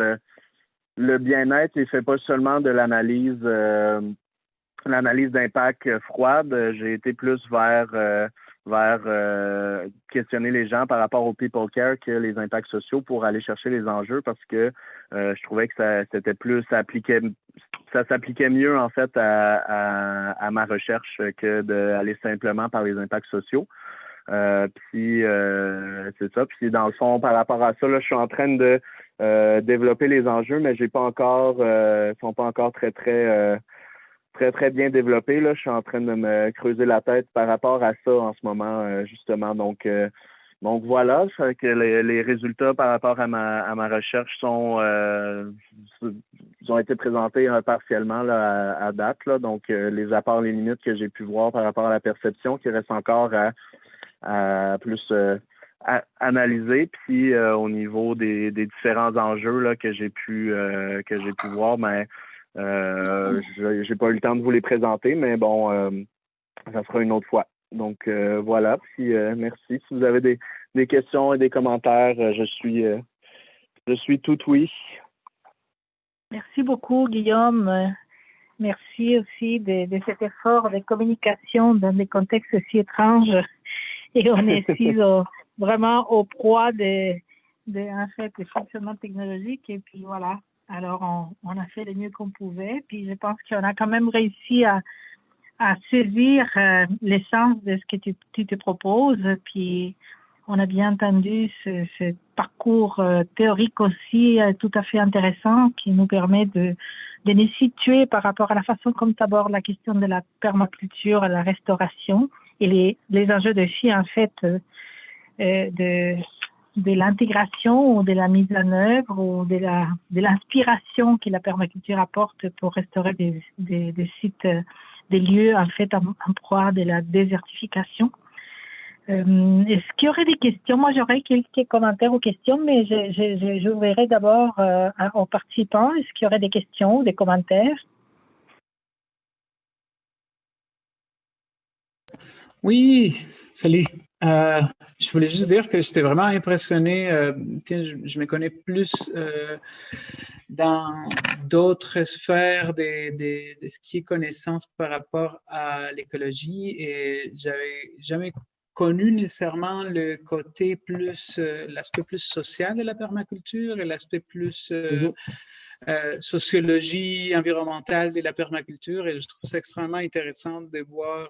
le bien-être et fait pas seulement de l'analyse d'impact froide. J'ai été plus vers questionner les gens par rapport au people care que les impacts sociaux pour aller chercher les enjeux parce que je trouvais que ça s'appliquait mieux en fait à ma recherche que d'aller simplement par les impacts sociaux. Puis c'est ça. Puis dans le fond, par rapport à ça, là, je suis en train de développer les enjeux, mais ils sont pas encore très bien développés. Là. Je suis en train de me creuser la tête par rapport à ça en ce moment, justement. Donc voilà, c'est que les résultats par rapport à ma recherche ont été présentés partiellement là, à date. Là. Donc les apports, les limites que j'ai pu voir par rapport à la perception qui reste encore à plus analyser. Puis au niveau des différents enjeux là, que j'ai pu voir, mais j'ai pas eu le temps de vous les présenter, mais bon, ça sera une autre fois. Donc voilà. Puis merci. Si vous avez des questions et des commentaires, je suis tout oui. Merci beaucoup, Guillaume. Merci aussi de cet effort de communication dans des contextes si étranges. Et on est ici vraiment au proie en fait, des fonctionnements technologiques. Et puis voilà. Alors, on a fait le mieux qu'on pouvait. Puis je pense qu'on a quand même réussi à saisir l'essence de ce que tu te proposes. Puis on a bien entendu ce parcours théorique aussi tout à fait intéressant qui nous permet de nous situer par rapport à la façon comme tu abordes la question de la permaculture, la restauration et les enjeux de FI, en fait, de l'intégration ou de la mise en œuvre ou de l'inspiration que la permaculture apporte pour restaurer des sites, des lieux en fait en proie de la désertification. Est-ce qu'il y aurait des questions? Moi, j'aurais quelques commentaires ou questions, mais j'ouvrirai d'abord aux participants. Est-ce qu'il y aurait des questions ou des commentaires? Oui, salut. Je voulais juste dire que j'étais vraiment impressionné. Je me connais plus dans d'autres sphères de ce qui est connaissance par rapport à l'écologie et j'avais jamais connu nécessairement le côté plus, l'aspect plus social de la permaculture et l'aspect plus sociologie environnementale de la permaculture et je trouve ça extrêmement intéressant de voir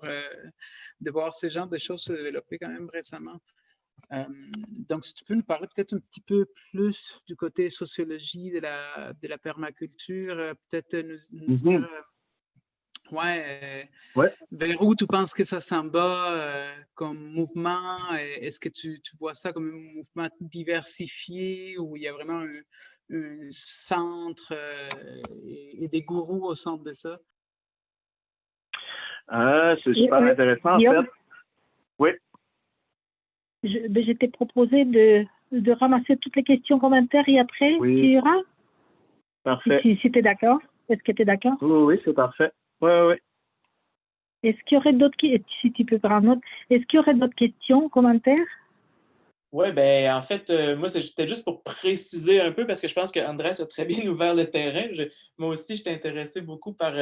ce genre de choses se développer quand même récemment. Donc, si tu peux nous parler peut-être un petit peu plus du côté sociologie de la permaculture, peut-être nous dire vers où tu penses que ça s'en va comme mouvement? Est-ce que tu vois ça comme un mouvement diversifié où il y a vraiment un centre et des gourous au centre de ça? C'est super intéressant, en fait. Oui. Je t'ai proposé de ramasser toutes les questions, commentaires et après, tu iras? Parfait. Si tu es d'accord? Est-ce que tu es d'accord? Oui, c'est parfait. Oui. Est-ce qu'il y aurait d'autres questions, si tu peux prendre note, est-ce qu'il y aurait d'autres questions, commentaires? Oui, ben en fait, moi, c'était juste pour préciser un peu parce que je pense que Andrés a très bien ouvert le terrain. Moi aussi, je t'ai intéressé beaucoup par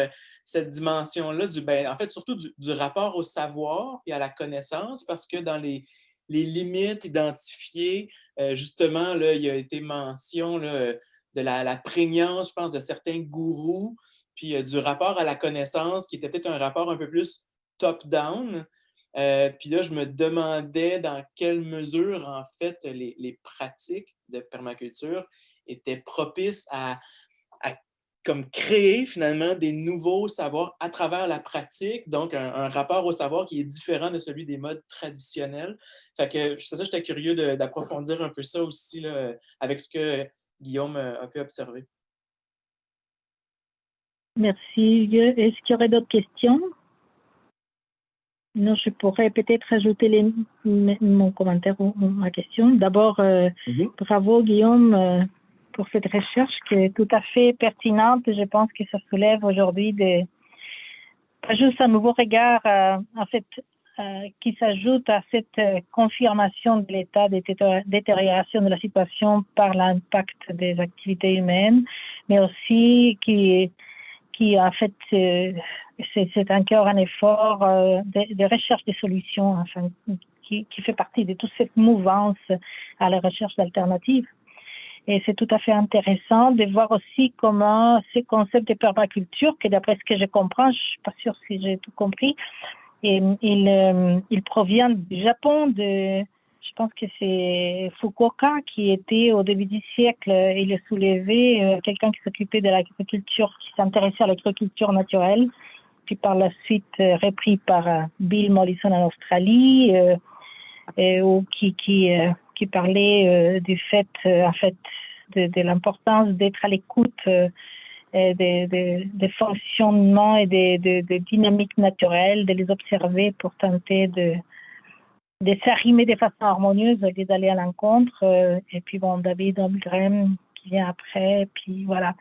cette dimension-là, en fait, surtout du rapport au savoir et à la connaissance, parce que dans les limites identifiées, justement, là, il y a été mention là, de la prégnance, je pense, de certains gourous, puis du rapport à la connaissance qui était peut-être un rapport un peu plus top-down. Puis là, je me demandais dans quelle mesure, en fait, les pratiques de permaculture étaient propices à comme créer finalement des nouveaux savoirs à travers la pratique, donc un rapport au savoir qui est différent de celui des modes traditionnels. Fait que c'est ça, j'étais curieux d'approfondir un peu ça aussi là, avec ce que Guillaume a pu observer. Merci. Est-ce qu'il y aurait d'autres questions? Non, je pourrais peut-être ajouter mon commentaire ou ma question. D'abord, bravo Guillaume pour cette recherche qui est tout à fait pertinente. Je pense que ça soulève aujourd'hui pas juste un nouveau regard en fait, qui s'ajoute à cette confirmation de l'état de détérioration de la situation par l'impact des activités humaines, mais aussi qui en fait, c'est encore un effort de recherche de solutions, enfin, qui fait partie de toute cette mouvance à la recherche d'alternatives. Et c'est tout à fait intéressant de voir aussi comment ces concepts de permaculture, que d'après ce que je comprends, je ne suis pas sûre si j'ai tout compris, il provient du Japon, je pense que c'est Fukuoka qui était au début du siècle, il a soulevé quelqu'un qui s'occupait de l'agriculture, qui s'intéressait à l'agriculture naturelle, puis par la suite repris par Bill Mollison en Australie, ou qui parlait du fait, en fait, de l'importance d'être à l'écoute des fonctionnements et des dynamiques naturelles, de les observer pour tenter de s'arrimer de façon harmonieuse au lieu d'aller à l'encontre. Et puis bon, David Holmgren qui vient après, puis voilà.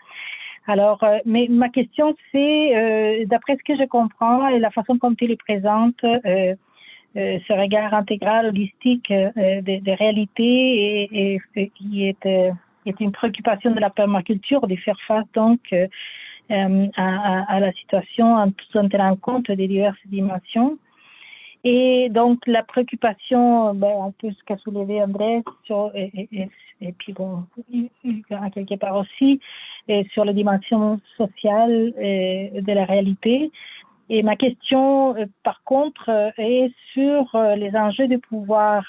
Alors, mais ma question c'est, d'après ce que je comprends et la façon dont tu les présentes, ce regard intégral, holistique des réalités et qui est une préoccupation de la permaculture de faire face donc à la situation en tenant compte des diverses dimensions. Et donc la préoccupation, un peu ce qu'a soulevé Andrés, et puis bon, à quelque part aussi, sur la dimension sociale de la réalité. Et ma question, par contre, est sur les enjeux de pouvoir,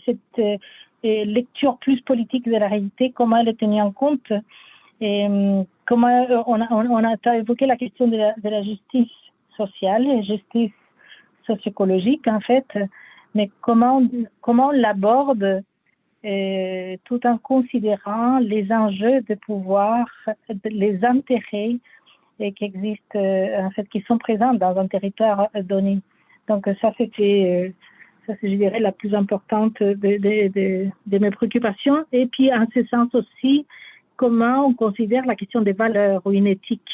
cette lecture plus politique de la réalité, comment elle est tenue en compte, et comment on a évoqué la question de la justice sociale, et justice sociologique en fait, mais comment on l'aborde tout en considérant les enjeux de pouvoir, les intérêts qui existent, en fait, qui sont présents dans un territoire donné. Donc ça, c'était, je dirais, la plus importante de mes préoccupations. Et puis, en ce sens aussi, comment on considère la question des valeurs ou une éthique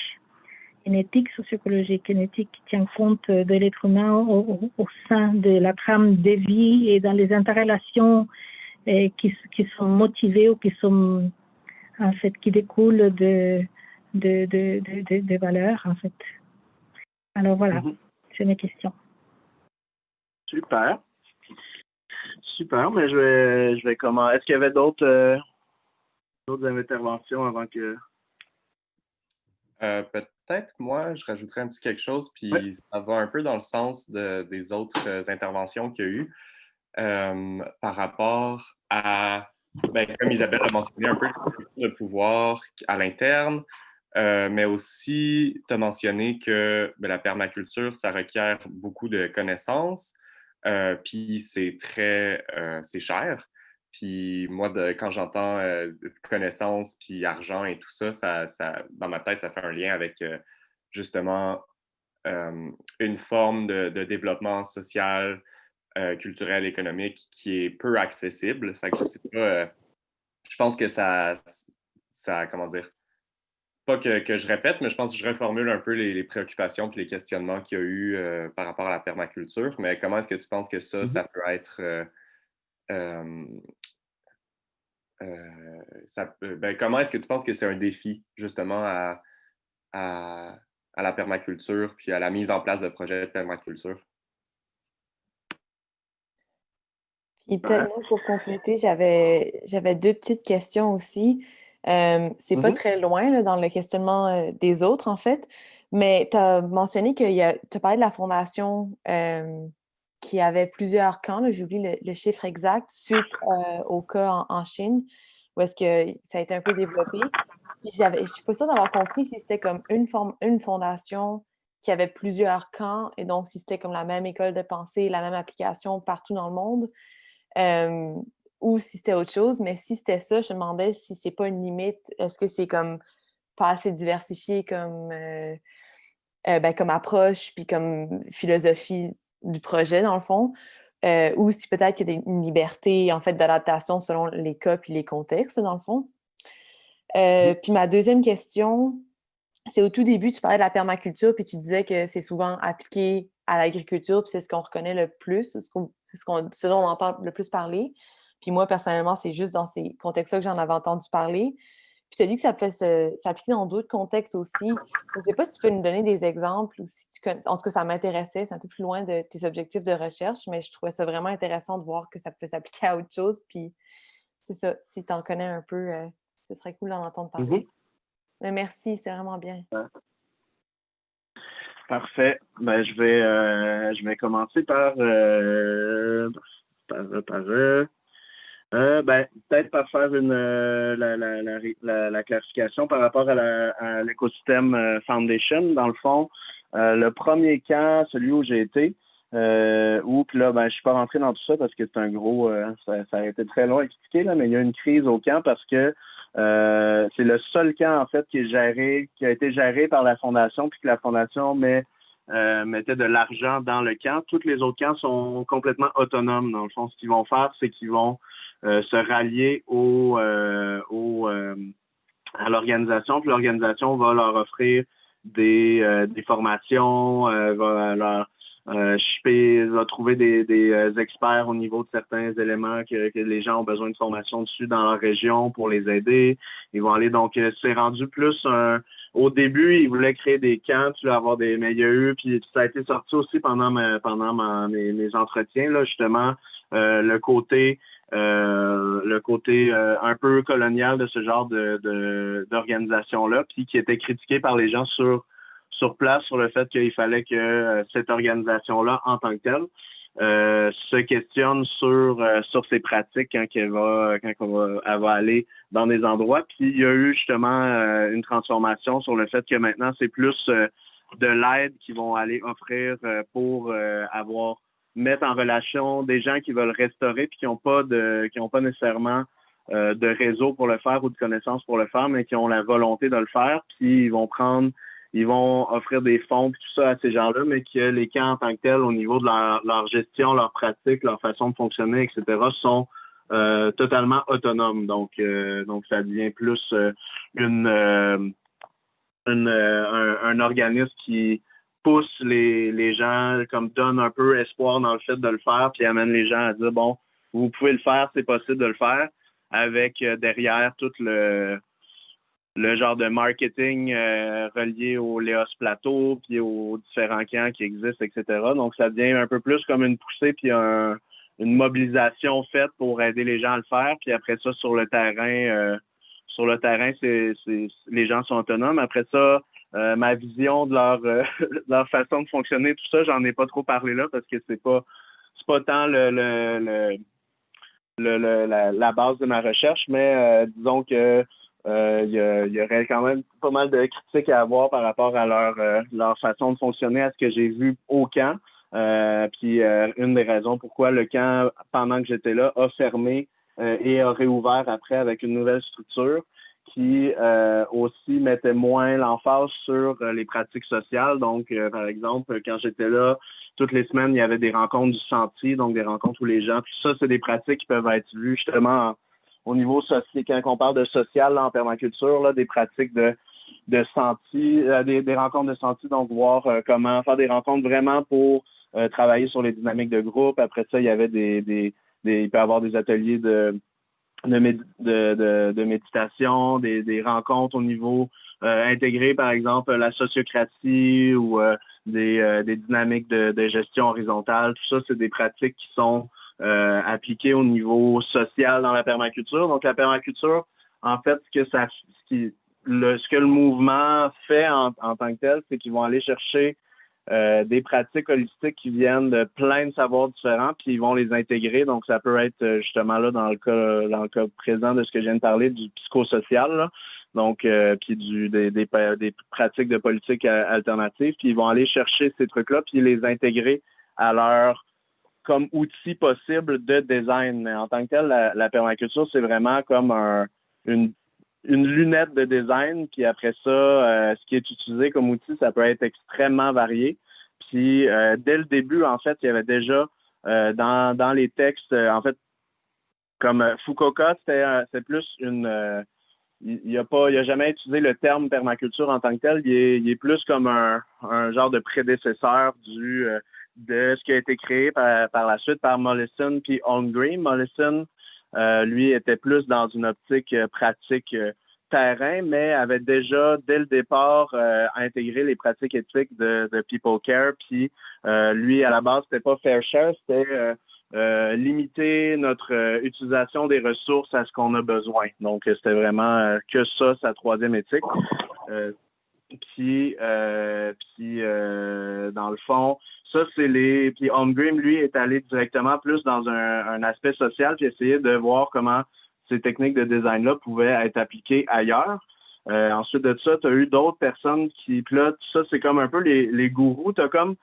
sociologique, une éthique qui tient compte de l'être humain au sein de la trame de vie et dans les interrelations qui sont motivées ou qui sont, en fait, qui découlent de valeurs, en fait. Alors voilà, c'est mes questions. Super. Super, mais je vais comment. Est-ce qu'il y avait d'autres interventions avant que. Peut-être, moi, je rajouterais un petit quelque chose, puis ça va un peu dans le sens des autres interventions qu'il y a eu par rapport à, comme Isabelle a mentionné un peu, le pouvoir à l'interne, mais aussi, tu as mentionné que la permaculture, ça requiert beaucoup de connaissances, puis c'est c'est cher. Puis moi, quand j'entends connaissances, puis argent et tout ça, dans ma tête, ça fait un lien avec justement une forme de développement social, culturel, économique qui est peu accessible. Fait que je sais pas, je pense que ça, comment dire, pas que je répète, mais je pense que je reformule un peu les préoccupations et les questionnements qu'il y a eu par rapport à la permaculture. Mais comment est-ce que tu penses que ça peut être comment est-ce que tu penses que c'est un défi, justement, à la permaculture puis à la mise en place de projets de permaculture? Puis peut-être moi, pour compléter, j'avais deux petites questions aussi. C'est pas très loin là, dans le questionnement des autres, en fait, mais tu as mentionné tu as parlé de la fondation qui avait plusieurs camps, là, j'oublie le chiffre exact, suite au cas en Chine, où est-ce que ça a été un peu développé. Puis je suis pas sûre d'avoir compris si c'était comme une fondation qui avait plusieurs camps, et donc si c'était comme la même école de pensée, la même application partout dans le monde. Ou si c'était autre chose, mais si c'était ça, je me demandais si c'est pas une limite. Est-ce que c'est comme pas assez diversifié comme approche puis comme philosophie du projet, dans le fond, ou si peut-être qu'il y a une liberté, en fait, d'adaptation selon les cas puis les contextes, dans le fond. Puis ma deuxième question, c'est au tout début, tu parlais de la permaculture, puis tu disais que c'est souvent appliqué à l'agriculture, puis c'est ce qu'on reconnaît le plus, ce dont on entend le plus parler. Puis moi, personnellement, c'est juste dans ces contextes-là que j'en avais entendu parler. Puis tu as dit que ça peut s'appliquer dans d'autres contextes aussi. Je ne sais pas si tu peux nous donner des exemples ou si tu connais. En tout cas, ça m'intéressait. C'est un peu plus loin de tes objectifs de recherche, mais je trouvais ça vraiment intéressant de voir que ça peut s'appliquer à autre chose. Puis c'est ça, si tu en connais un peu, ce serait cool d'en entendre parler. Mais merci, c'est vraiment bien. Parfait. Ben, je vais commencer peut-être par faire la clarification par rapport à l'écosystème Foundation. Dans le fond, le premier camp, celui où j'ai été, puis là, je suis pas rentré dans tout ça parce que c'est un gros, ça a été très long à expliquer, là, mais il y a une crise au camp parce que c'est le seul camp, en fait, qui a été géré par la Fondation, puis que la Fondation mettait de l'argent dans le camp. Tous les autres camps sont complètement autonomes. Dans le fond, ce qu'ils vont faire, c'est qu'ils vont se rallier à l'organisation, puis l'organisation va leur offrir des formations, va trouver des experts au niveau de certains éléments que les gens ont besoin de formation dessus dans leur région pour les aider. Ils vont aller, donc c'est rendu plus au début, ils voulaient créer des camps, tu vas avoir des meilleurs, puis ça a été sorti aussi pendant mes entretiens, là, justement, le côté un peu colonial de ce genre d'organisation-là, puis qui était critiqué par les gens sur place sur le fait qu'il fallait que cette organisation-là, en tant que telle, se questionne sur ses pratiques quand elle va aller dans des endroits. Puis il y a eu justement une transformation sur le fait que maintenant, c'est plus de l'aide qu'ils vont aller offrir pour mettre en relation des gens qui veulent restaurer puis qui n'ont pas nécessairement de réseau pour le faire ou de connaissances pour le faire, mais qui ont la volonté de le faire. Puis ils vont offrir des fonds et tout ça à ces gens-là, mais que les camps en tant que tels, au niveau de leur gestion, leur pratique, leur façon de fonctionner, etc., sont totalement autonomes. Donc ça devient plus un organisme qui pousse les gens, comme donne un peu espoir dans le fait de le faire, puis amène les gens à dire, bon, vous pouvez le faire, c'est possible de le faire, avec derrière tout le genre de marketing relié au Léos Plateau, puis aux différents camps qui existent, etc. Donc, ça devient un peu plus comme une poussée, puis une mobilisation faite pour aider les gens à le faire. Puis après ça, sur le terrain, les gens sont autonomes. Après ça, ma vision de leur façon de fonctionner, tout ça, j'en ai pas trop parlé là parce que c'est pas tant la base de ma recherche, mais disons que il y aurait quand même pas mal de critiques à avoir par rapport à leur façon de fonctionner, à ce que j'ai vu au camp. Puis une des raisons pourquoi le camp, pendant que j'étais là, a fermé et a réouvert après avec une nouvelle structure qui aussi mettait moins l'emphase sur les pratiques sociales. Donc, par exemple, quand j'étais là, toutes les semaines, il y avait des rencontres du sentier, donc des rencontres où les gens... Puis ça, c'est des pratiques qui peuvent être vues justement au niveau social. Quand on parle de social là, en permaculture, là, des pratiques de sentier, des rencontres de sentier, donc voir comment faire des rencontres vraiment pour travailler sur les dynamiques de groupe. Après ça, il y avait il peut y avoir des ateliers de méditation, des rencontres au niveau intégré, par exemple, la sociocratie ou des dynamiques de gestion horizontale. Tout ça, c'est des pratiques qui sont appliquées au niveau social dans la permaculture. Donc, la permaculture, en fait, ce que le mouvement fait en tant que tel, c'est qu'ils vont aller chercher des pratiques holistiques qui viennent de plein de savoirs différents, puis ils vont les intégrer. Donc, ça peut être justement là, dans le cas présent de ce que je viens de parler, du psychosocial, là. Donc, puis des pratiques de politique alternative, puis ils vont aller chercher ces trucs-là, puis les intégrer à leur comme outil possible de design. Mais en tant que tel, la permaculture, c'est vraiment comme une lunette de design, puis après ça, ce qui est utilisé comme outil, ça peut être extrêmement varié. Puis dès le début, en fait, il y avait déjà dans les textes, en fait, comme Fukuoka, c'est plus une il a jamais utilisé le terme permaculture en tant que tel. Il est plus comme un genre de prédécesseur de ce qui a été créé par la suite par Mollison puis Holmgren. Mollison, lui, était plus dans une optique pratique terrain, mais avait déjà, dès le départ, intégré les pratiques éthiques de People Care. Puis lui, à la base, c'était pas Fair Share, c'était limiter notre utilisation des ressources à ce qu'on a besoin. Donc, c'était vraiment que ça, sa troisième éthique. Puis, dans le fond, ça, c'est Puis Holmgren, lui, est allé directement plus dans un aspect social, puis essayer de voir comment ces techniques de design-là pouvaient être appliquées ailleurs. Ensuite de ça, tu as eu d'autres personnes qui... Puis là, ça, c'est comme un peu les gourous. Tu as comme...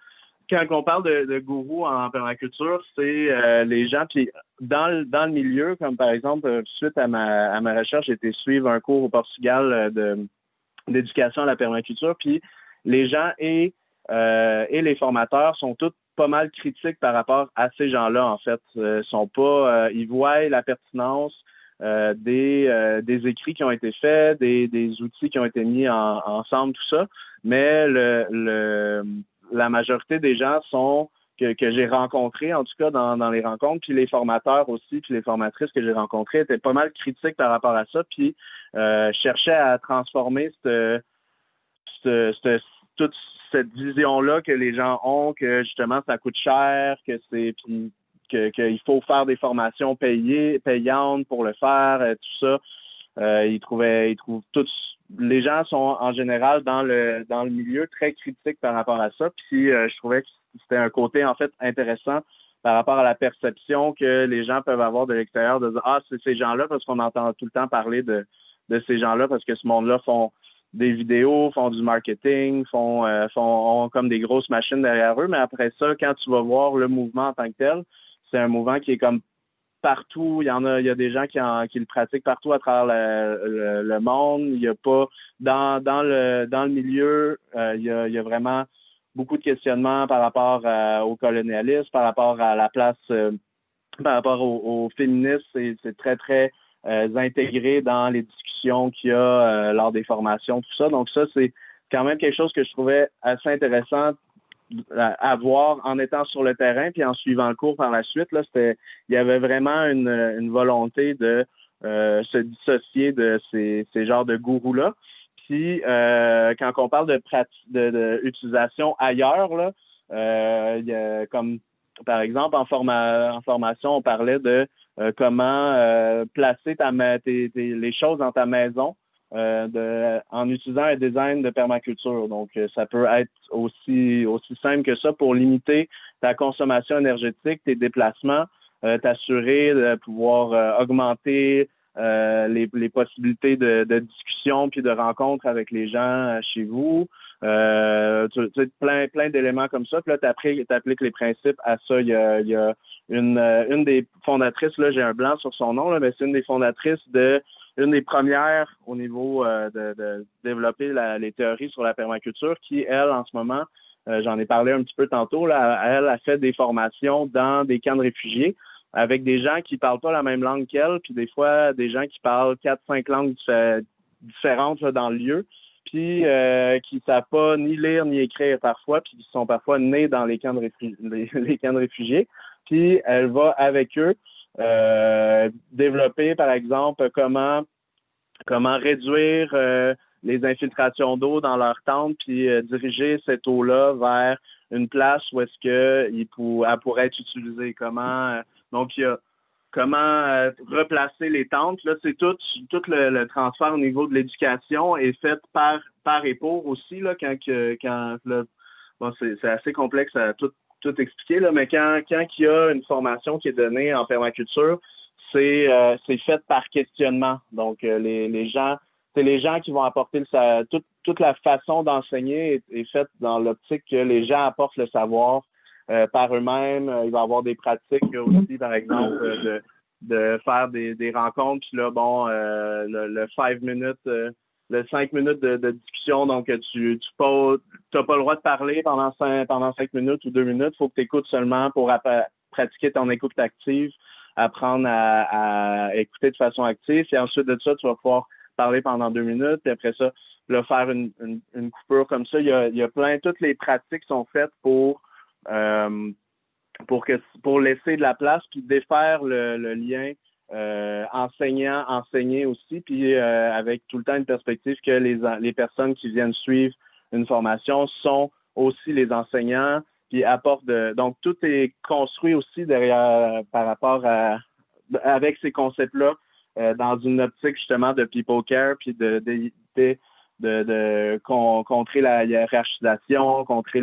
Quand on parle de gourous en permaculture, c'est les gens, puis dans le milieu, comme par exemple, suite à ma recherche, j'ai été suivre un cours au Portugal d'éducation à la permaculture, puis les gens et les formateurs sont tous pas mal critiques par rapport à ces gens-là, en fait. Sont pas, ils voient la pertinence des écrits qui ont été faits, des outils qui ont été mis ensemble, tout ça, mais la majorité des gens que j'ai rencontrés, en tout cas dans les rencontres, puis les formateurs aussi, puis les formatrices que j'ai rencontrées étaient pas mal critiques par rapport à ça, puis cherchaient à transformer toute cette vision-là que les gens ont, que justement ça coûte cher, puis qu'il faut faire des formations payantes pour le faire, tout ça. Ils trouvent tous. Les gens sont en général dans le milieu très critiques par rapport à ça. Puis je trouvais que c'était un côté en fait intéressant par rapport à la perception que les gens peuvent avoir de l'extérieur de dire c'est ces gens-là parce qu'on entend tout le temps parler de ces gens-là parce que ce monde-là font des vidéos, font du marketing, ont comme des grosses machines derrière eux. Mais après ça, quand tu vas voir le mouvement en tant que tel, c'est un mouvement qui est comme partout. Il y a des gens qui le pratiquent partout à travers le monde. Il y a pas dans le milieu, il y a vraiment beaucoup de questionnements par rapport au colonialisme, par rapport à la place, par rapport au féminisme. C'est très, très intégré dans les discussions qu'il y a lors des formations, tout ça. Donc ça, c'est quand même quelque chose que je trouvais assez intéressant à voir en étant sur le terrain puis en suivant le cours par la suite. Là, il y avait vraiment une volonté de se dissocier de ces genres de gourous-là. Puis quand on parle de utilisation ailleurs, là, il y a, comme par exemple en formation, on parlait de comment placer les choses dans ta maison. En utilisant un design de permaculture. Donc, ça peut être aussi simple que ça pour limiter ta consommation énergétique, tes déplacements, t'assurer de pouvoir augmenter les possibilités de discussion puis de rencontres avec les gens chez vous. Plein d'éléments comme ça. Puis là, t'appliques les principes à ça. Il y a une des fondatrices, là, j'ai un blanc sur son nom, là, mais c'est une des fondatrices une des premières au niveau de développer les théories sur la permaculture qui, elle, en ce moment, j'en ai parlé un petit peu tantôt, là, elle a fait des formations dans des camps de réfugiés avec des gens qui parlent pas la même langue qu'elle, puis des fois, des gens qui parlent 4-5 langues différentes là, dans le lieu, puis qui savent pas ni lire ni écrire parfois, puis qui sont parfois nés dans les camps de réfugiés. Puis elle va avec eux développer, par exemple, comment réduire les infiltrations d'eau dans leur tente, puis diriger cette eau-là vers une place où est-ce qu'elle pourrait être utilisée. Donc, il y a comment replacer les tentes. Là, c'est tout le transfert au niveau de l'éducation est fait par et pour aussi, là, bon, c'est assez complexe à tout expliquer, là, mais quand il y a une formation qui est donnée en permaculture, c'est fait par questionnement. Donc, les gens, c'est les gens qui vont apporter toute la façon d'enseigner est faite dans l'optique que les gens apportent le savoir par eux-mêmes. Il va y avoir des pratiques aussi, par exemple, de faire des rencontres. Puis là, bon, le 5 minutes, le 5 minutes de discussion, donc tu n'as pas le droit de parler pendant 5 minutes ou 2 minutes. Il faut que tu écoutes seulement pour pratiquer ton écoute active, apprendre à écouter de façon active. Et ensuite de ça, tu vas pouvoir parler pendant 2 minutes. Puis après ça, là, faire une coupure comme ça. Il y a toutes les pratiques sont faites pour laisser de la place puis défaire le lien enseignant-enseigné aussi, puis avec tout le temps une perspective que les personnes qui viennent suivre une formation sont aussi les enseignants, puis apportent donc tout est construit aussi derrière par rapport avec ces concepts-là dans une optique justement de people care, puis d'éviter de contrer la hiérarchisation, contrer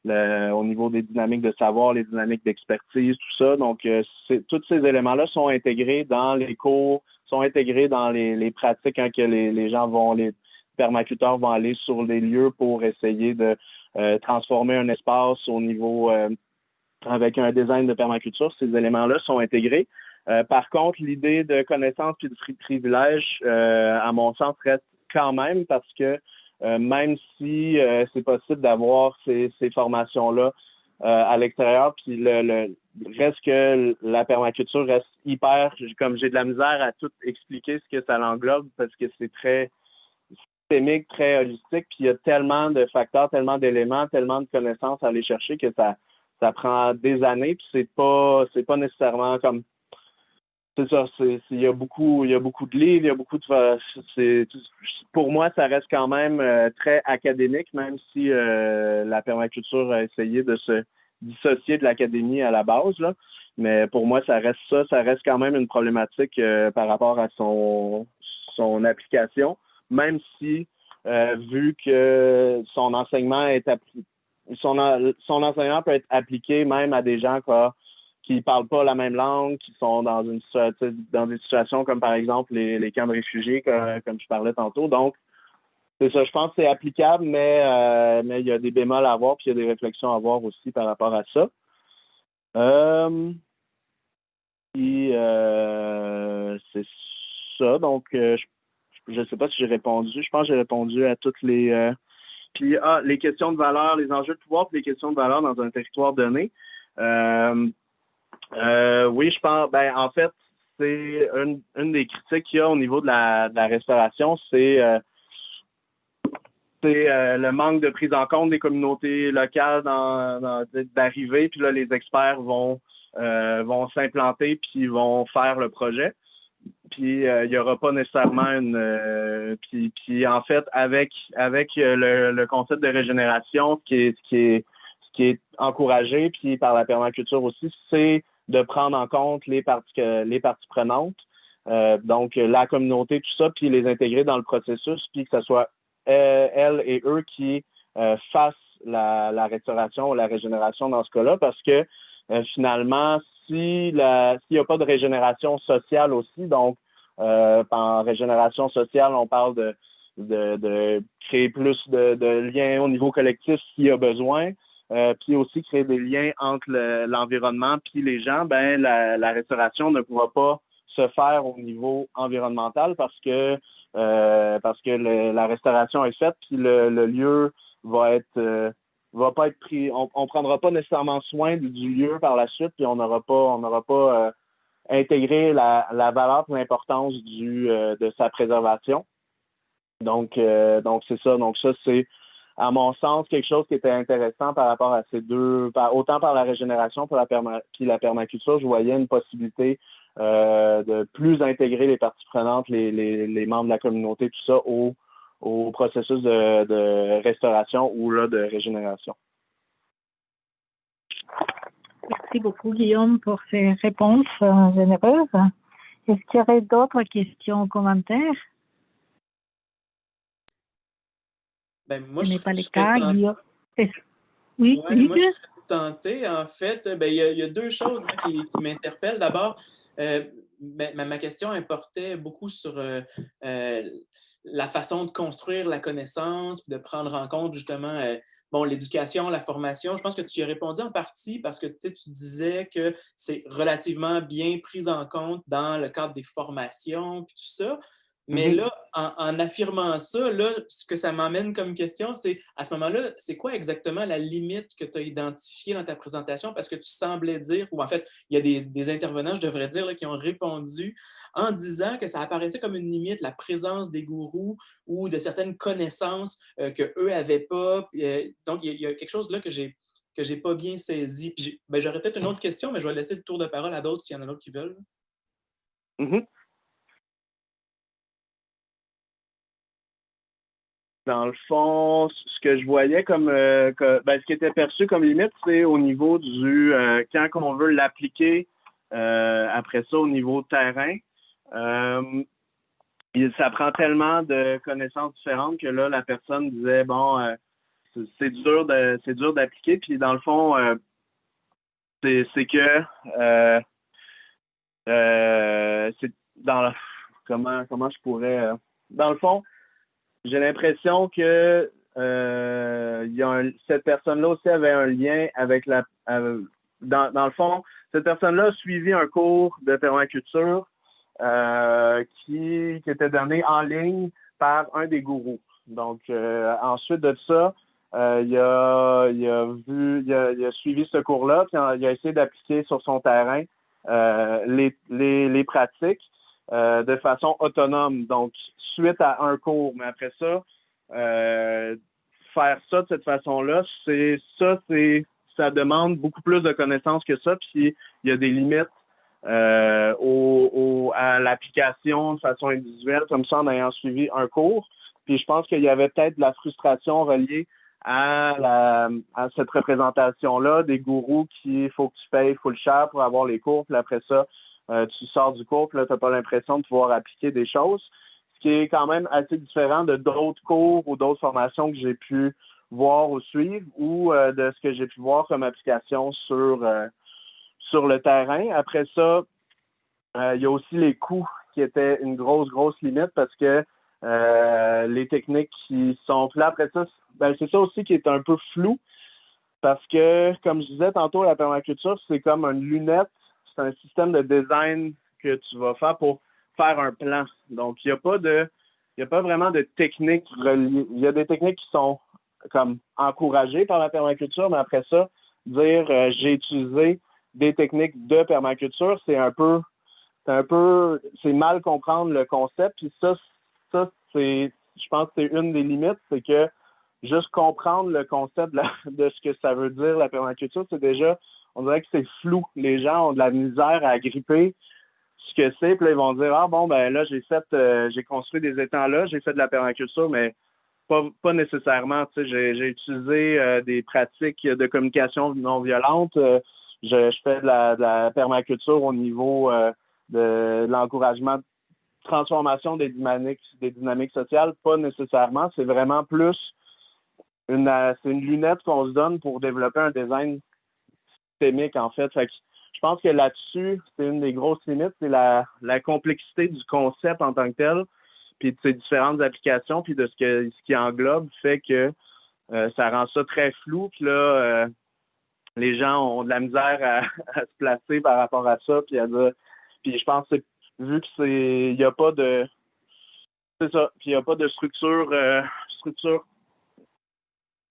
au niveau des dynamiques de savoir, les dynamiques d'expertise, tout ça. Donc, tous ces éléments-là sont intégrés dans les cours, sont intégrés dans les pratiques quand que les gens les permaculteurs vont aller sur les lieux pour essayer de transformer un espace au niveau avec un design de permaculture. Ces éléments-là sont intégrés. Par contre, l'idée de connaissance et de privilège, à mon sens, reste quand même parce que même si c'est possible d'avoir ces formations-là à l'extérieur, puis reste que la permaculture reste hyper, comme j'ai de la misère à tout expliquer ce que ça l'englobe, parce que c'est très systémique, très holistique, puis il y a tellement de facteurs, tellement d'éléments, tellement de connaissances à aller chercher que ça prend des années, puis c'est pas nécessairement comme c'est ça, il y a beaucoup de livres, il y a beaucoup de pour moi, ça reste quand même très académique, même si la permaculture a essayé de se dissocier de l'académie à la base, là. Mais pour moi, ça reste quand même une problématique par rapport à son application, même si vu que son enseignement son enseignement peut être appliqué même à des gens qui ne parlent pas la même langue, qui sont dans des situations comme par exemple les camps de réfugiés, comme je parlais tantôt. Donc, c'est ça, je pense que c'est applicable, mais il y a des bémols à avoir, puis il y a des réflexions à avoir aussi par rapport à ça. C'est ça, donc je ne sais pas si j'ai répondu. Je pense que j'ai répondu à toutes les... Puis, les questions de valeur, les enjeux de pouvoir, puis les questions de valeur dans un territoire donné. Oui, je pense. Ben, en fait, c'est une des critiques qu'il y a au niveau de la restauration, c'est le manque de prise en compte des communautés locales d'arrivée. Puis là, les experts vont s'implanter puis vont faire le projet. Puis il n'y aura pas nécessairement puis en fait, avec le concept de régénération, ce qui est encouragé, puis par la permaculture aussi, c'est de prendre en compte les parties prenantes, donc la communauté, tout ça, puis les intégrer dans le processus, puis que ce soit elles et eux qui fassent la restauration ou la régénération dans ce cas-là, parce que finalement, s'il n'y a pas de régénération sociale aussi, donc en régénération sociale, on parle de créer plus de liens au niveau collectif s'il y a besoin, puis aussi créer des liens entre l'environnement puis les gens. Ben la restauration ne pourra pas se faire au niveau environnemental parce que la restauration est faite puis le lieu va pas être pris. On prendra pas nécessairement soin du lieu par la suite, puis on n'aura pas intégré la valeur et l'importance de sa préservation. Donc c'est ça. Donc ça, c'est, à mon sens, quelque chose qui était intéressant par rapport à ces deux, autant par la régénération puis la permaculture, je voyais une possibilité de plus intégrer les parties prenantes, les membres de la communauté, tout ça, au processus de restauration ou là, de régénération. Merci beaucoup, Guillaume, pour ces réponses généreuses. Est-ce qu'il y aurait d'autres questions ou commentaires? Ben, moi, Ce je n'est pas le je serais cas, tenté. Guillaume. Oui, Ouais, moi, je Hugues? serais tenté, en fait. Ben, il y a deux choses là, qui m'interpellent. D'abord, ma question elle portait beaucoup sur la façon de construire la connaissance, puis de prendre en compte justement bon, l'éducation, la formation. Je pense que tu y as répondu en partie parce que tu disais que c'est relativement bien pris en compte dans le cadre des formations, puis tout ça. Mais là, en affirmant ça, là, ce que ça m'amène comme question, c'est à ce moment-là, c'est quoi exactement la limite que tu as identifiée dans ta présentation? Parce que tu semblais dire, ou en fait, il y a des intervenants, je devrais dire, là, qui ont répondu en disant que ça apparaissait comme une limite, la présence des gourous ou de certaines connaissances qu'eux n'avaient pas. Donc, il y a quelque chose là que j'ai pas bien saisi. Puis j'aurais peut-être une autre question, mais je vais laisser le tour de parole à d'autres s'il y en a d'autres qui veulent. Mm-hmm. Dans le fond, ce que je voyais comme ce qui était perçu comme limite, c'est au niveau du quand on veut l'appliquer après ça au niveau terrain. Ça prend tellement de connaissances différentes que là, la personne disait bon, c'est dur d'appliquer. Puis dans le fond, c'est que c'est dans la, comment je pourrais dans le fond. J'ai l'impression que cette personne-là aussi avait un lien avec dans le fond, cette personne-là a suivi un cours de permaculture qui était donné en ligne par un des gourous. Donc, ensuite de ça, il a suivi ce cours-là, puis il a essayé d'appliquer sur son terrain les pratiques de façon autonome. Donc, suite à un cours, mais après ça, faire ça de cette façon-là, ça demande beaucoup plus de connaissances que ça, puis il y a des limites à l'application de façon individuelle, comme ça, en ayant suivi un cours. Puis je pense qu'il y avait peut-être de la frustration reliée à cette représentation-là, des gourous il faut que tu payes full cher pour avoir les cours, puis après ça, tu sors du cours, puis là, tu n'as pas l'impression de pouvoir appliquer des choses, ce qui est quand même assez différent de d'autres cours ou d'autres formations que j'ai pu voir ou suivre, ou de ce que j'ai pu voir comme application sur le terrain. Après ça, il y a aussi les coûts qui étaient une grosse limite parce que les techniques qui sont là, après ça, c'est ça aussi qui est un peu flou parce que, comme je disais tantôt, la permaculture, c'est comme une lunette, c'est un système de design que tu vas faire pour faire un plan. Donc, il n'y a pas vraiment de techniques reliées. Il y a des techniques qui sont comme encouragées par la permaculture, mais après ça, dire j'ai utilisé des techniques de permaculture, c'est mal comprendre le concept. Puis ça je pense que c'est une des limites, c'est que juste comprendre le concept de ce que ça veut dire la permaculture, c'est déjà, on dirait que c'est flou. Les gens ont de la misère à agripper ce que c'est, puis là, ils vont dire ah bon ben là j'ai construit des étangs là, j'ai fait de la permaculture, mais pas nécessairement. Tu sais, j'ai utilisé des pratiques de communication non violente. Je fais de la permaculture au niveau de l'encouragement de transformation des dynamiques sociales. Pas nécessairement. C'est vraiment plus c'est une lunette qu'on se donne pour développer un design systémique, en fait. Fait que je pense que là-dessus, c'est une des grosses limites, c'est la complexité du concept en tant que tel, puis de ses différentes applications, puis de ce qui englobe, fait que ça rend ça très flou. Puis là, les gens ont de la misère à se placer par rapport à ça, puis à dire. Puis je pense que vu que il n'y a pas de. C'est ça. Puis il n'y a pas de structure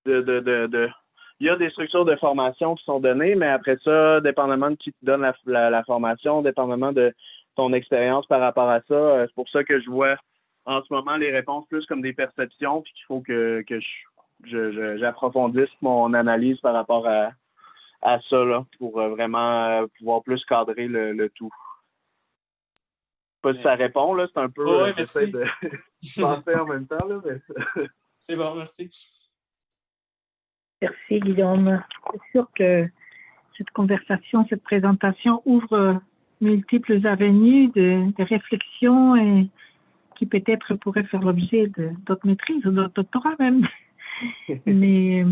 il y a des structures de formation qui sont données, mais après ça, dépendamment de qui te donne la formation, dépendamment de ton expérience par rapport à ça, c'est pour ça que je vois en ce moment les réponses plus comme des perceptions, puis qu'il faut que j'approfondisse mon analyse par rapport à ça, là, pour vraiment pouvoir plus cadrer le tout. pas si ça répond, là, c'est un peu... Oui, j'essaie merci. de penser en même temps, là, mais... C'est bon, merci. Merci, Guillaume. C'est sûr que cette conversation, cette présentation ouvre multiples avenues de réflexion et qui peut-être pourraient faire l'objet d'autres maîtrises ou d'autres doctorats même. Mais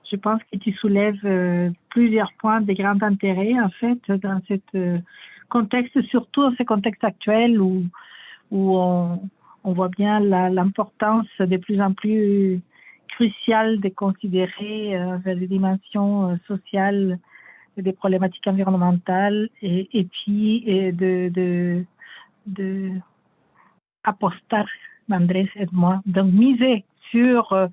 je pense que tu soulèves plusieurs points de grand intérêt, en fait, dans ce contexte, surtout dans ce contexte actuel où on voit bien l'importance de plus en plus cruciale de considérer les dimensions sociales des problématiques environnementales et puis de apostar, Andrés et moi, donc miser sur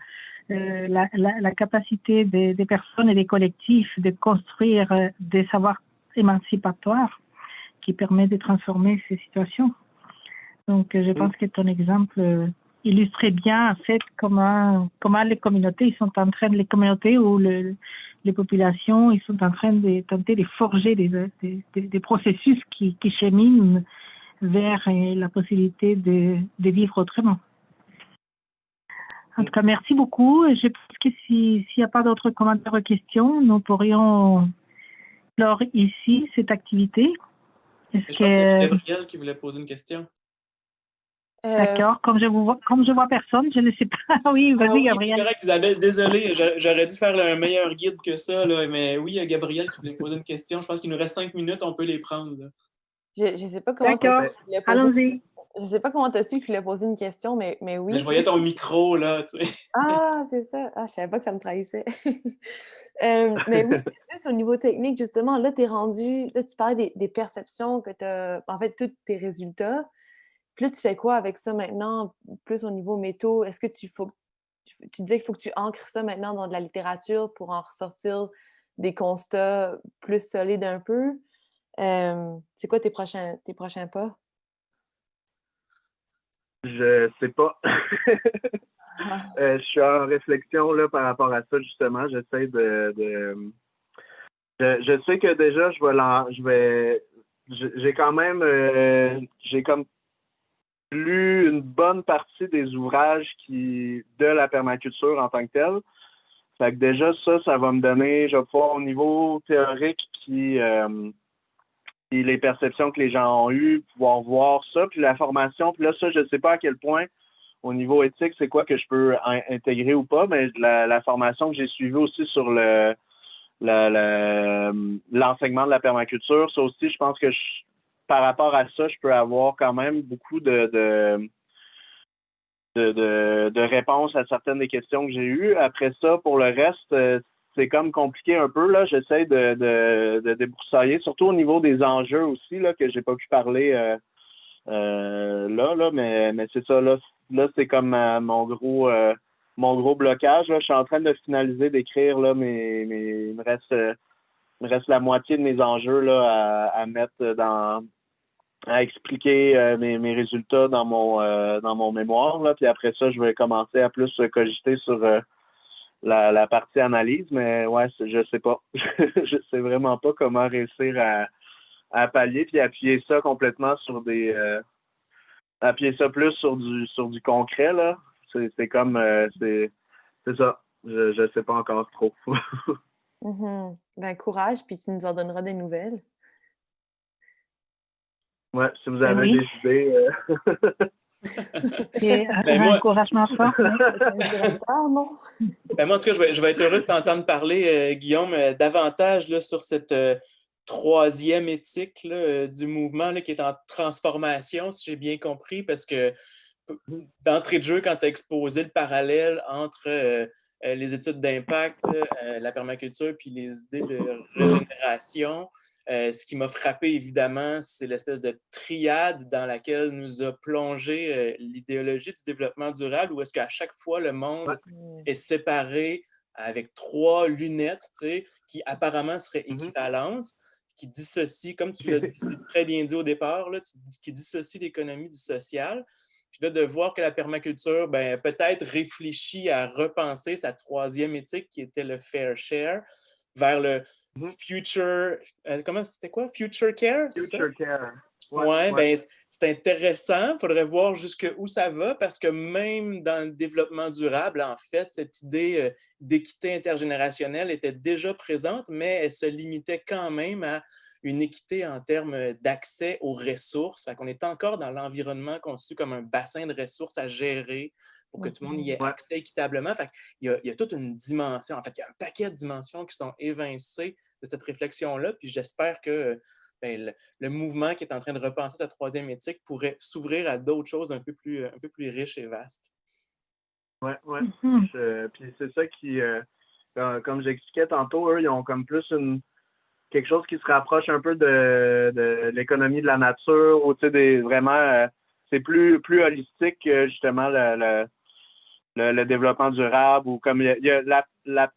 la capacité des personnes et des collectifs de construire des savoirs émancipatoires qui permettent de transformer ces situations. Donc, je pense que ton exemple illustrait bien, en fait, comment les communautés, les communautés ou les populations, ils sont en train de tenter de forger des processus qui cheminent vers la possibilité de vivre autrement. En tout cas, merci beaucoup. Je pense que s'il n'y a pas d'autres commentaires ou questions, nous pourrions clore ici cette activité. Je pense qu'il y a Gabriel qui voulait poser une question. D'accord. Comme je vois personne, je ne sais pas. Oui, vas-y, Gabriel. C'est correct, Isabelle. Désolée, j'aurais dû faire un meilleur guide que ça, là, mais oui, il y a Gabriel qui voulait poser une question. Je pense qu'il nous reste 5 minutes, on peut les prendre. Là. Je ne sais pas comment D'accord. Allons-y. Je ne sais pas comment tu as su que je voulais poser une question, mais oui. Mais je voyais ton micro, là, tu sais. Ah, c'est ça. Ah, je ne savais pas que ça me trahissait. Mais oui, c'est plus au niveau technique, justement. Là, tu es rendu... Là, tu parlais des perceptions que tu as... En fait, tous tes résultats. Puis là, tu fais quoi avec ça maintenant, plus au niveau métaux? Est-ce que tu disais qu'il faut que tu ancres ça maintenant dans de la littérature pour en ressortir des constats plus solides un peu? C'est quoi tes prochains pas? Je sais pas. Je suis en réflexion là, par rapport à ça, justement. J'essaie je sais que déjà, j'ai quand même j'ai comme lu une bonne partie des ouvrages de la permaculture en tant que telle. Fait que déjà, ça va me donner, je vais pouvoir au niveau théorique puis les perceptions que les gens ont eues, pouvoir voir ça, puis la formation. Puis là, ça, je ne sais pas à quel point, au niveau éthique, c'est quoi que je peux intégrer ou pas, mais la formation que j'ai suivie aussi sur l'enseignement de la permaculture, ça aussi, je pense que par rapport à ça, je peux avoir quand même beaucoup de réponses à certaines des questions que j'ai eues. Après ça, pour le reste, c'est comme compliqué un peu. Là, j'essaie de débroussailler, surtout au niveau des enjeux aussi, là, que j'ai pas pu parler là, mais c'est ça. Là c'est comme mon gros blocage. Là. Je suis en train de finaliser d'écrire là, il me reste la moitié de mes enjeux là, à mettre à expliquer mes résultats dans mon mémoire. Là. Puis après ça, je vais commencer à plus cogiter sur la partie analyse, mais ouais, je sais pas. Je sais vraiment pas comment réussir à pallier puis appuyer ça complètement sur appuyer ça plus sur du concret, là. C'est comme c'est ça. Je sais pas encore trop. Mm-hmm. Ben, courage, puis tu nous en donneras des nouvelles. Ouais, si vous avez des idées. C'est un encouragement fort. Moi, en tout cas, je vais être heureux de t'entendre parler, Guillaume, davantage là, sur cette troisième éthique là, du mouvement là, qui est en transformation, si j'ai bien compris, parce que d'entrée de jeu, quand tu as exposé le parallèle entre les études d'impact, la permaculture, puis les idées de régénération, ce qui m'a frappé, évidemment, c'est l'espèce de triade dans laquelle nous a plongé l'idéologie du développement durable, où est-ce qu'à chaque fois, le monde est séparé avec 3 lunettes, qui apparemment seraient équivalentes, qui dissocient, comme tu l'as dit, très bien dit au départ, là, qui dissocient l'économie du social. Puis là, de voir que la permaculture, peut-être réfléchit à repenser sa troisième éthique, qui était le fair share, vers le future... comment c'était quoi? Future care, c'est ça? Future care. Ouais. c'est intéressant. Il faudrait voir jusqu'où ça va parce que même dans le développement durable, en fait, cette idée d'équité intergénérationnelle était déjà présente, mais elle se limitait quand même à une équité en termes d'accès aux ressources. Fait qu'on est encore dans l'environnement conçu comme un bassin de ressources à gérer pour que tout le monde y ait accès équitablement. Fait qu'il y a toute une dimension. En fait, il y a un paquet de dimensions qui sont évincées de cette réflexion-là. Puis j'espère que le mouvement qui est en train de repenser sa troisième éthique pourrait s'ouvrir à d'autres choses un peu plus riches et vastes. Oui. Puis c'est ça qui, comme j'expliquais tantôt, eux, ils ont comme plus quelque chose qui se rapproche un peu de l'économie de la nature, ou tu sais, vraiment, c'est plus holistique que justement le développement durable, ou comme il y a la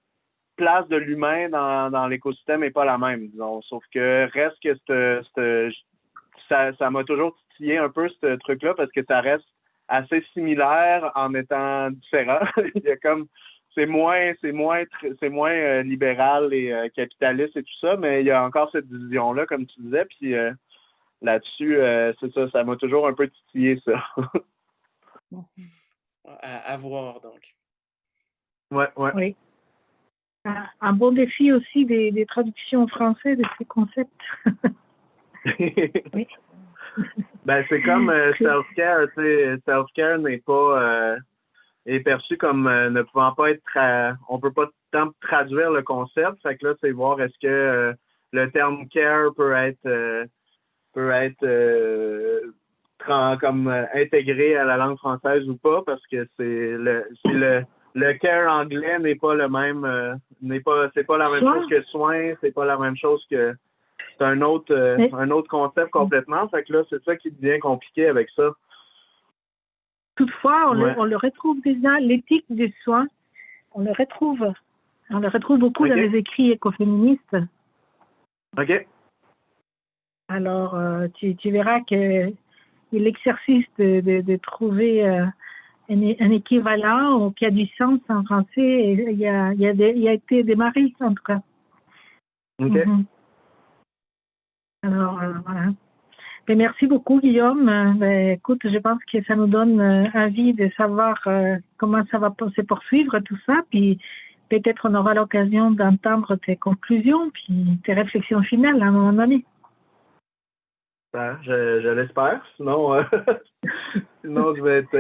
place de l'humain dans l'écosystème n'est pas la même, disons. Sauf que reste que ça m'a toujours titillé un peu ce truc-là parce que ça reste assez similaire en étant différent. Il y a comme c'est moins libéral et capitaliste et tout ça, mais il y a encore cette division-là, comme tu disais, puis là-dessus, c'est ça m'a toujours un peu titillé, ça. À voir, donc. Ouais. Oui. Un bon défi aussi des traductions en français de ces concepts. Oui. Ben, c'est comme self-care, tu sais, self-care n'est pas est perçu comme ne pouvant pas être on peut pas tant traduire le concept, fait que là, c'est voir est-ce que le terme care peut être comme intégré à la langue française ou pas, parce que le care anglais n'est pas le même, c'est pas la même chose que soin, c'est pas la même chose que, c'est un autre concept complètement, fait que là, c'est ça qui devient compliqué avec ça. Toutefois, on le retrouve déjà, l'éthique des soins, on le retrouve beaucoup dans les écrits écoféministes. OK. Alors, tu verras que l'exercice de trouver un équivalent qui a du sens en français, il a été démarré, en tout cas. OK. Alors, voilà. Mais merci beaucoup, Guillaume. Écoute, je pense que ça nous donne envie de savoir comment ça va se poursuivre, tout ça. Puis peut-être on aura l'occasion d'entendre tes conclusions, puis tes réflexions finales à un moment donné. Je l'espère. Sinon, je vais être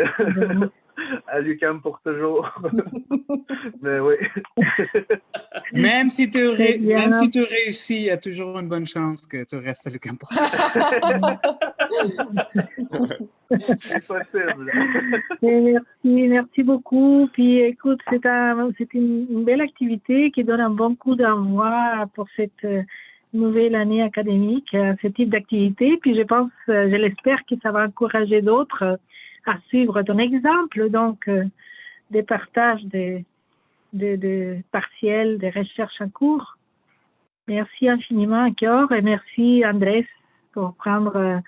à l'UQAM pour toujours. Mais oui. Même si tu réussis, il y a toujours une bonne chance que tu restes à l'UQAM pour C'est possible. Merci beaucoup. Puis écoute, c'est une belle activité qui donne un bon coup d'envoi pour cette nouvelle année académique, ce type d'activité. Puis je l'espère que ça va encourager d'autres à suivre ton exemple, donc des partages de partiels, des recherches en cours. Merci infiniment encore et merci Andrés pour prendre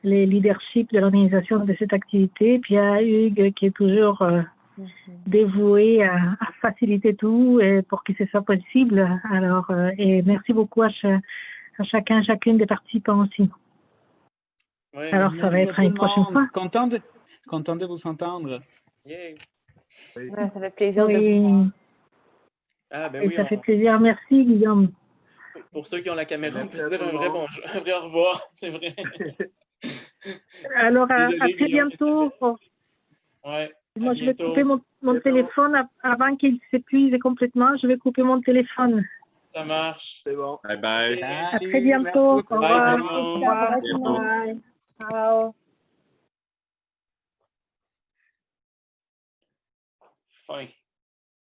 le leadership de l'organisation de cette activité, puis à Hugues qui est toujours dévoué à faciliter tout et pour que ce soit possible. Alors, et merci beaucoup à chacune des participants aussi. Oui, alors, ça va être une prochaine fois. Content de vous entendre. Yeah. Ouais, ça fait plaisir de Oui. vous voir. Ah, ben Et oui, ça fait plaisir. Merci, Guillaume. pour ceux qui ont la caméra, on peut se dire tout un le vrai monde. bonjour, un vrai au revoir, c'est vrai. Alors, Désolé, à très Guillaume. bientôt. Ouais, Moi, je vais bientôt. couper mon téléphone avant qu'il s'épuise complètement. Je vais couper mon téléphone. Ça marche. C'est bon. Bye bye. À très bientôt. Au revoir. Bye, tout le monde. Au revoir. Bientôt. Bye. Ciao. Fin.